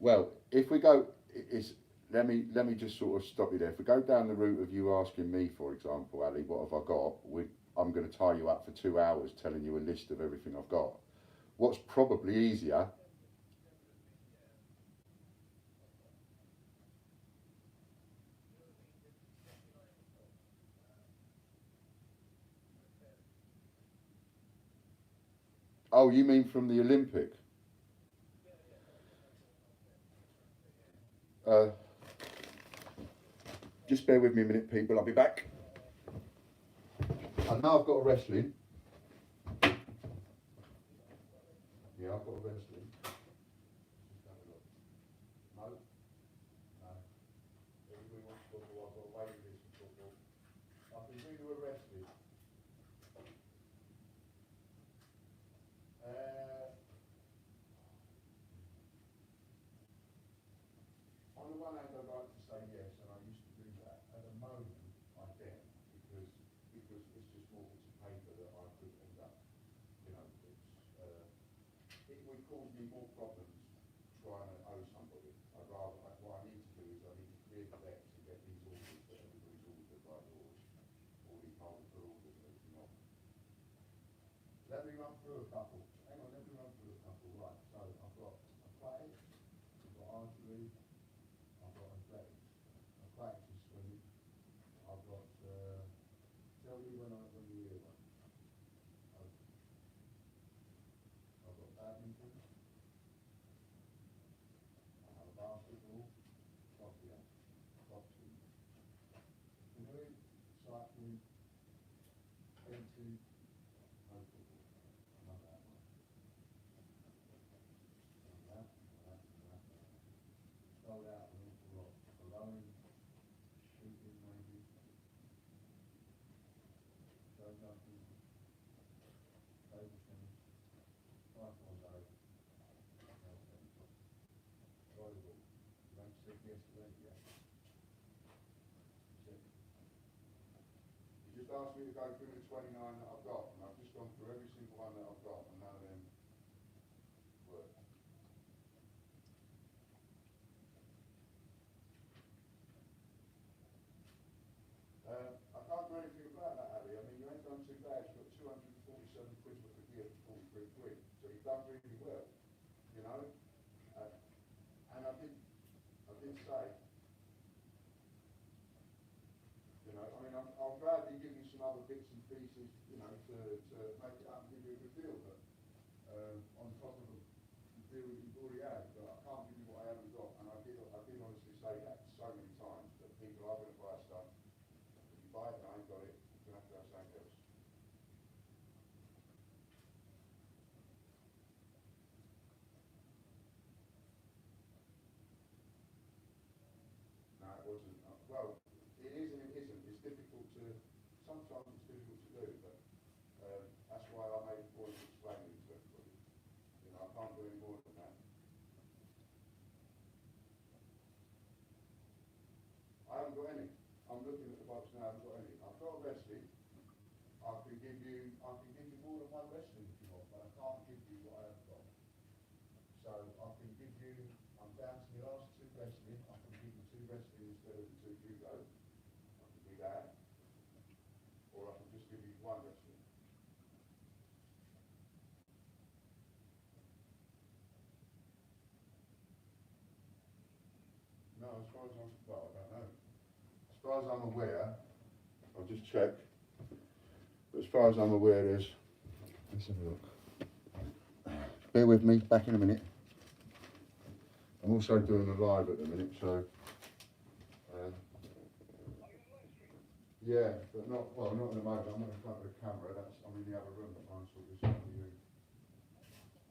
Well, if we go, it's, let me just sort of stop you there. If we go down the route of you asking me, for example, Ali, what have I got? I'm going to tie you up for 2 hours telling you a list of everything I've got. What's probably easier? Oh, you mean from the Olympic? Uh, just bear with me a minute, people. I'll be back. I know I've got a wrestling. Yeah, I've got a wrestling. Just have a look. No, no. Everybody wants football. I've got a waiting list for football. I can do a wrestling. Uh, on the one hand, I'd like to say yes, and I used to do that. At the moment, I don't because it's just more bits of paper that I could end up, you know, it would cause me more problems trying to owe somebody. What I need to do is I need to clear the decks and get these orders that everybody's ordered by George, all these multiple orders and everything else. Let me run through a couple. Hang on, let me run through a couple. Right, so I've got athletics, I've got archery, I've got athletics. Athletics is swimming. I've got, tell me when you hear one. I've, I've got badminton, I have basketball, soccer, boxing, canoeing, cycling, fencing, no football. None of that one. just asked me to go through the 29 that I've got, and I've just gone through every single one that I've got, and none of them work. I can't do anything about that, Ali. I mean, you ain't done too bad. You've got 247 quid worth of gear for 43 quid. So you've done really well, you know? And I did say, you know, I mean, I'll gladly give you some other bits and pieces, you know, to make it up and give you a good deal, but on top of the deal that you've already had, but I can't give you what I haven't got, and I did honestly say that so many times, that people are going to buy stuff. If you buy it and I ain't got it, you're going to have something else. No, it wasn't. Well, it is and it isn't. It's difficult to, sometimes it's difficult to do, but that's why I made a point of explaining it to everybody. You know, I can't do any more than that. I haven't got any. I'm looking at the box now, I haven't got any. I've got a wrestling. I can give you more than one wrestling if you want, but I can't give you what I have got. So I can give you, I'm down to the last two wrestling. I can give you two wrestling instead of the two judo. I can do that. Or I can just give you one wrestling. No, as far as I'm, well, I don't know. As far as I'm aware, I'll just check. But as far as I'm aware, let's have a look. Bear with me, back in a minute. I'm also doing a live at the minute, so. Yeah, but not at the moment. I'm not in front of the camera. I'm in the other room. I'm sort of just for you.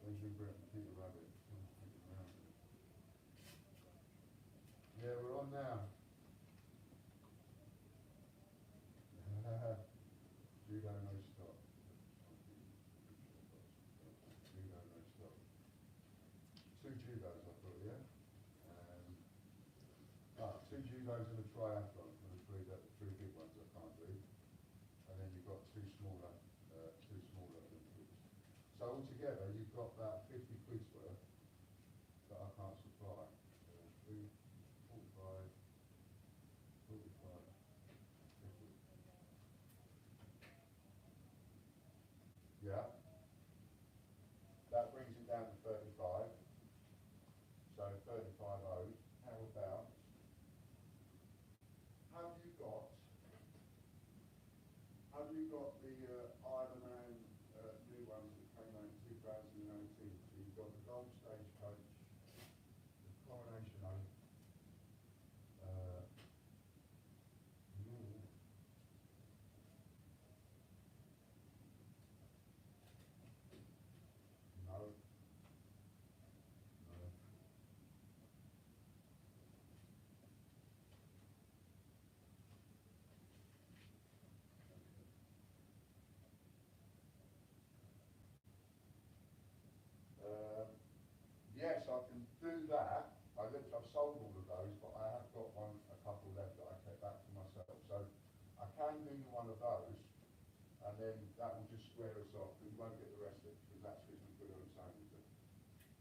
There's your Peter Rabbit. Yeah, we're on now. Judo no stop. Judo no stop. Two judos I thought, yeah? Two judos and a triathlon for the three big ones I can't do. And then you've got two smaller Olympics. So altogether you've got about 50 quid's worth that I can't supply. 3, 45, 45, 50. Yeah. That brings it down to 35. So 35 owed. How about, have you got the Ironman new ones that came out in 2018? So you've got the Gold Stage Coach, the Coronation Oath, no, no. Yes, I can do that. I've sold all of those, but I have got a couple left that I kept back for myself. So I can do you one of those, and then that will just square us off. But you won't get the rest of it because that's 50 quid on its own.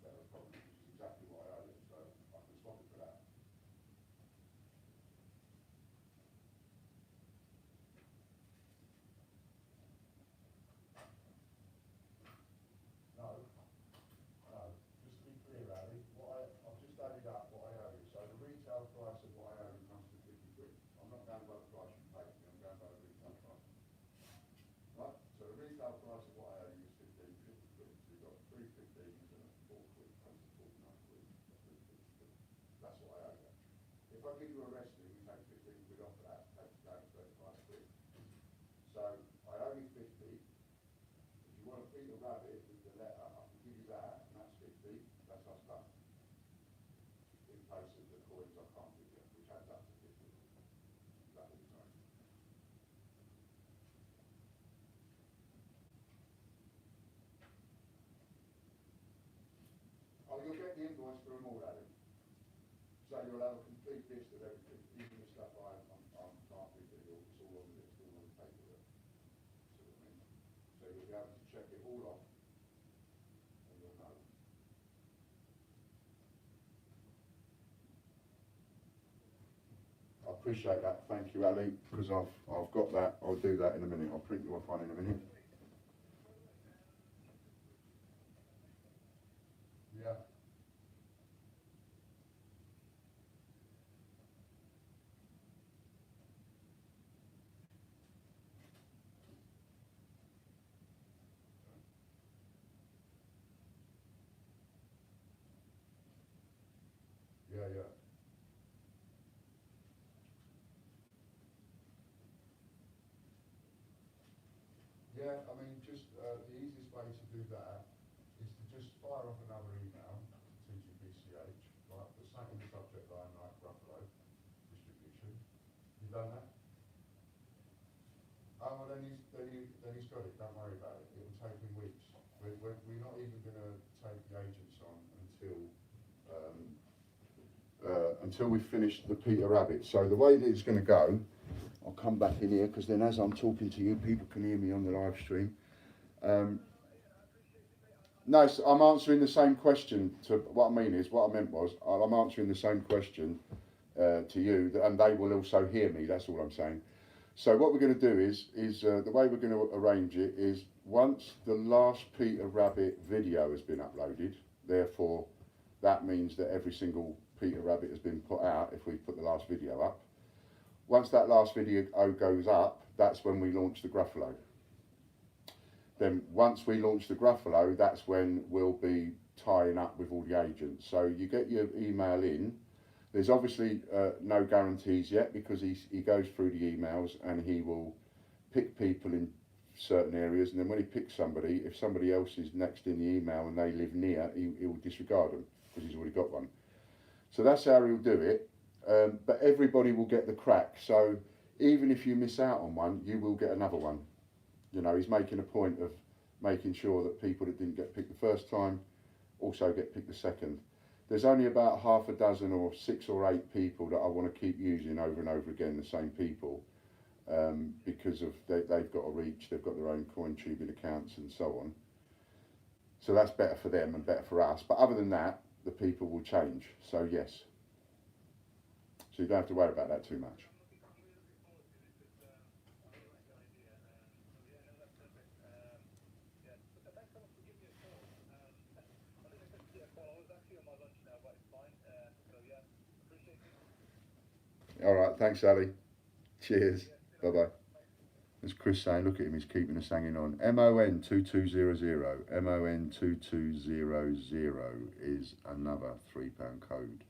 Better problem, which is exactly what I owe it. So I can swap it for that. No, no. Just to be clear, Ali, I've just added up what I owe you. So the retail price of what I owe you comes to 50 quid. I'm not going by the price you paid me. I'm going by the retail price. Right? So the retail price of what I owe you is 50 quid. So you've got 3 15s and a 4 quid, comes to 49 quid. That's what I owe you. If I give you a wrestling, you take 15 quid off of that, takes it down to 35 quid. So I owe you 50. If you want a Peter Rabbit with the letter, I can give you that, and that's 50. That's us done. In place of the coins I can't give you, which adds up to 50. That will be nice. Oh, you'll get the invoice for them all, Adam. So you'll have a complete list of everything, even the stuff I can't give you. It's all on the paper there. able to check it all off, and you'll know. I appreciate that. Thank you, Ali, because I've got that. I'll do that in a minute. I'll print you off one in a minute. Yeah. Yeah, yeah. Yeah, I mean, just the easiest way to do that is to just fire off another email to TGBCH, like the same subject line like Ruffalo distribution. You done that? Oh, well, then he's got it. Don't worry about it. It'll take him weeks. We're not even going to take the agents on until we finish the Peter Rabbit. So the way that it's going to go, I'll come back in here because then as I'm talking to you, people can hear me on the live stream. No, so I'm answering the same question. To what I mean is, what I meant was, I'm answering the same question to you, and they will also hear me. That's all I'm saying. So what we're going to do is the way we're going to arrange it is once the last Peter Rabbit video has been uploaded, therefore that means that every single Peter Rabbit has been put out if we put the last video up. Once that last video goes up, that's when we launch the Gruffalo. Then once we launch the Gruffalo, that's when we'll be tying up with all the agents. So you get your email in. There's obviously no guarantees yet because he goes through the emails and he will pick people in certain areas, and then when he picks somebody, if somebody else is next in the email and they live near, he will disregard them because he's already got one. So that's how he'll do it. But everybody will get the crack. So even if you miss out on one, you will get another one. You know, he's making a point of making sure that people that didn't get picked the first time also get picked the second. There's only about half a dozen or 6 or 8 people that I want to keep using over and over again, the same people, because of they've got a reach, they've got their own coin tubing accounts and so on. So that's better for them and better for us. But other than that, the people will change. So yes. So you don't have to worry about that too much. All right, thanks, Ali. Cheers. Bye bye. As Chris saying, look at him, he's keeping us hanging on. MON 2200. MON 2200 is another £3 code.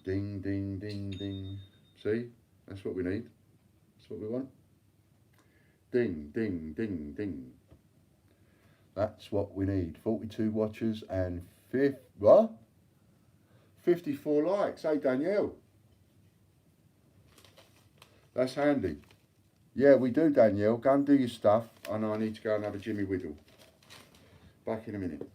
Ding, ding, ding, ding. See? That's what we need. That's what we want. Ding, ding, ding, ding. That's what we need. 42 watchers and 54 likes. Hey, Danielle. That's handy. Yeah, we do, Danielle. Go and do your stuff. And I need to go and have a Jimmy Whittle. Back in a minute.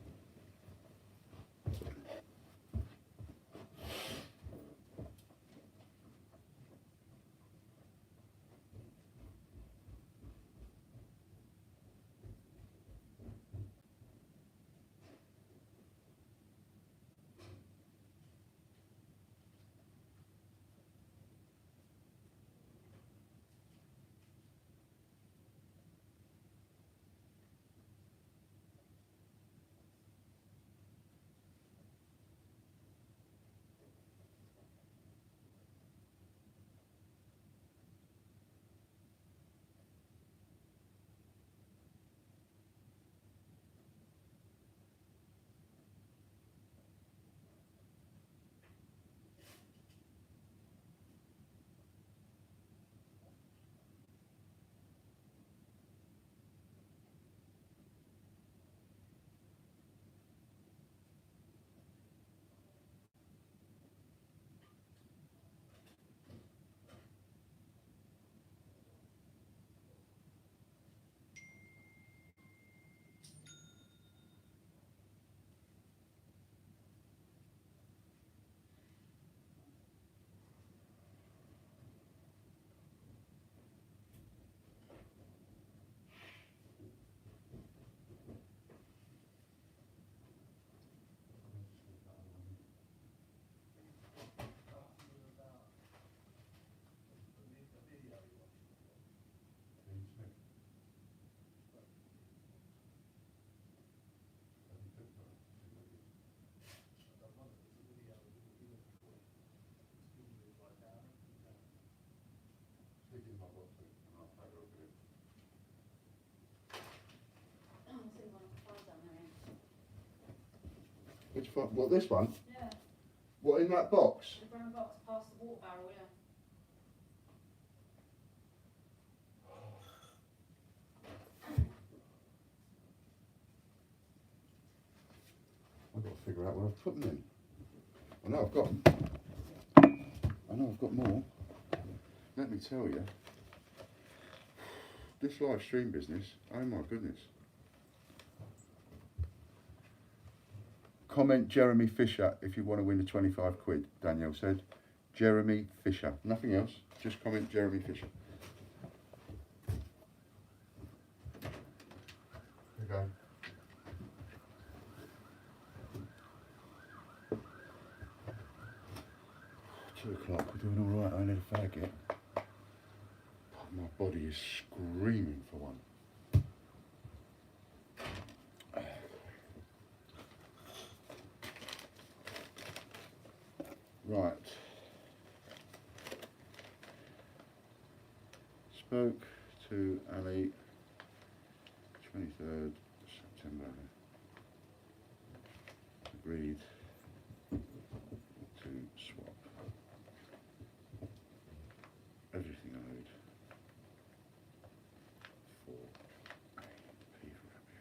What, this one? Yeah. What, in that box? The brown box past the water barrel, yeah. I've got to figure out where I've put them in. I know I've got more. Let me tell you, this live stream business, oh my goodness. Comment Jeremy Fisher if you want to win the 25 quid, Danielle said. Jeremy Fisher. Nothing else, just comment Jeremy Fisher. There you go. O'clock, we're doing all right, I need a fag yet. My body is screaming for one. Right. Spoke to Ali 23rd September. Agreed to swap everything I owed for a P for rabbit.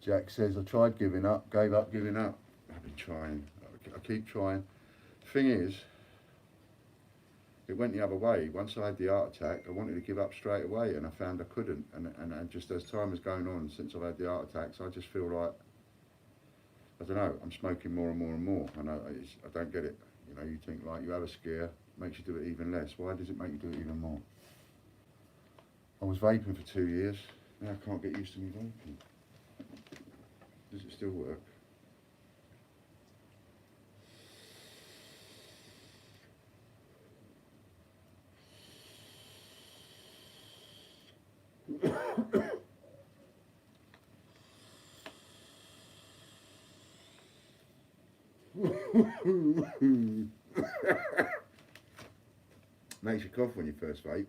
Jack says, I tried giving up, gave up giving up. I've been trying, I keep trying. Thing is, it went the other way. Once I had the heart attack, I wanted to give up straight away, and I found I couldn't. And just as time is going on, since I've had the heart attacks, I just feel like, I don't know, I'm smoking more and more and more. I know, I don't get it. You know, you think like you have a scare, makes you do it even less. Why does it make you do it even more? I was vaping for 2 years. Now I can't get used to me vaping. Does it still work? Makes you cough when you first vape.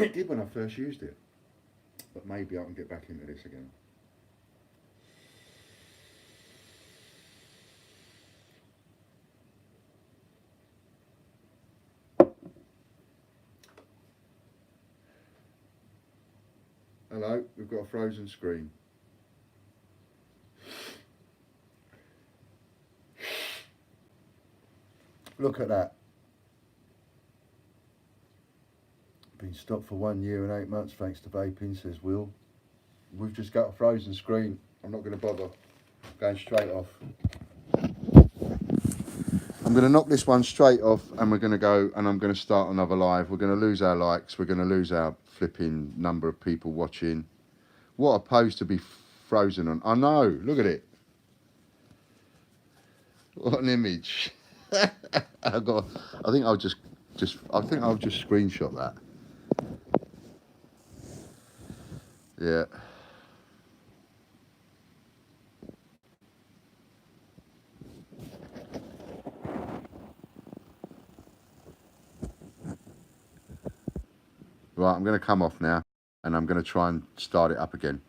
It did when I first used it, but maybe I can get back into this again. Hello, we've got a frozen screen. Look at that. Been stopped for 1 year and 8 months thanks to vaping, says Will. We've just got a frozen screen. I'm not going to bother. Going straight off. I'm going to knock this one straight off, and we're going to go, and I'm going to start another live. We're going to lose our likes. We're going to lose our flipping number of people watching. What a pose to be frozen on. I know. Look at it. What an image. I think I'll just screenshot that. Yeah. Right, I'm going to come off now, and I'm going to try and start it up again.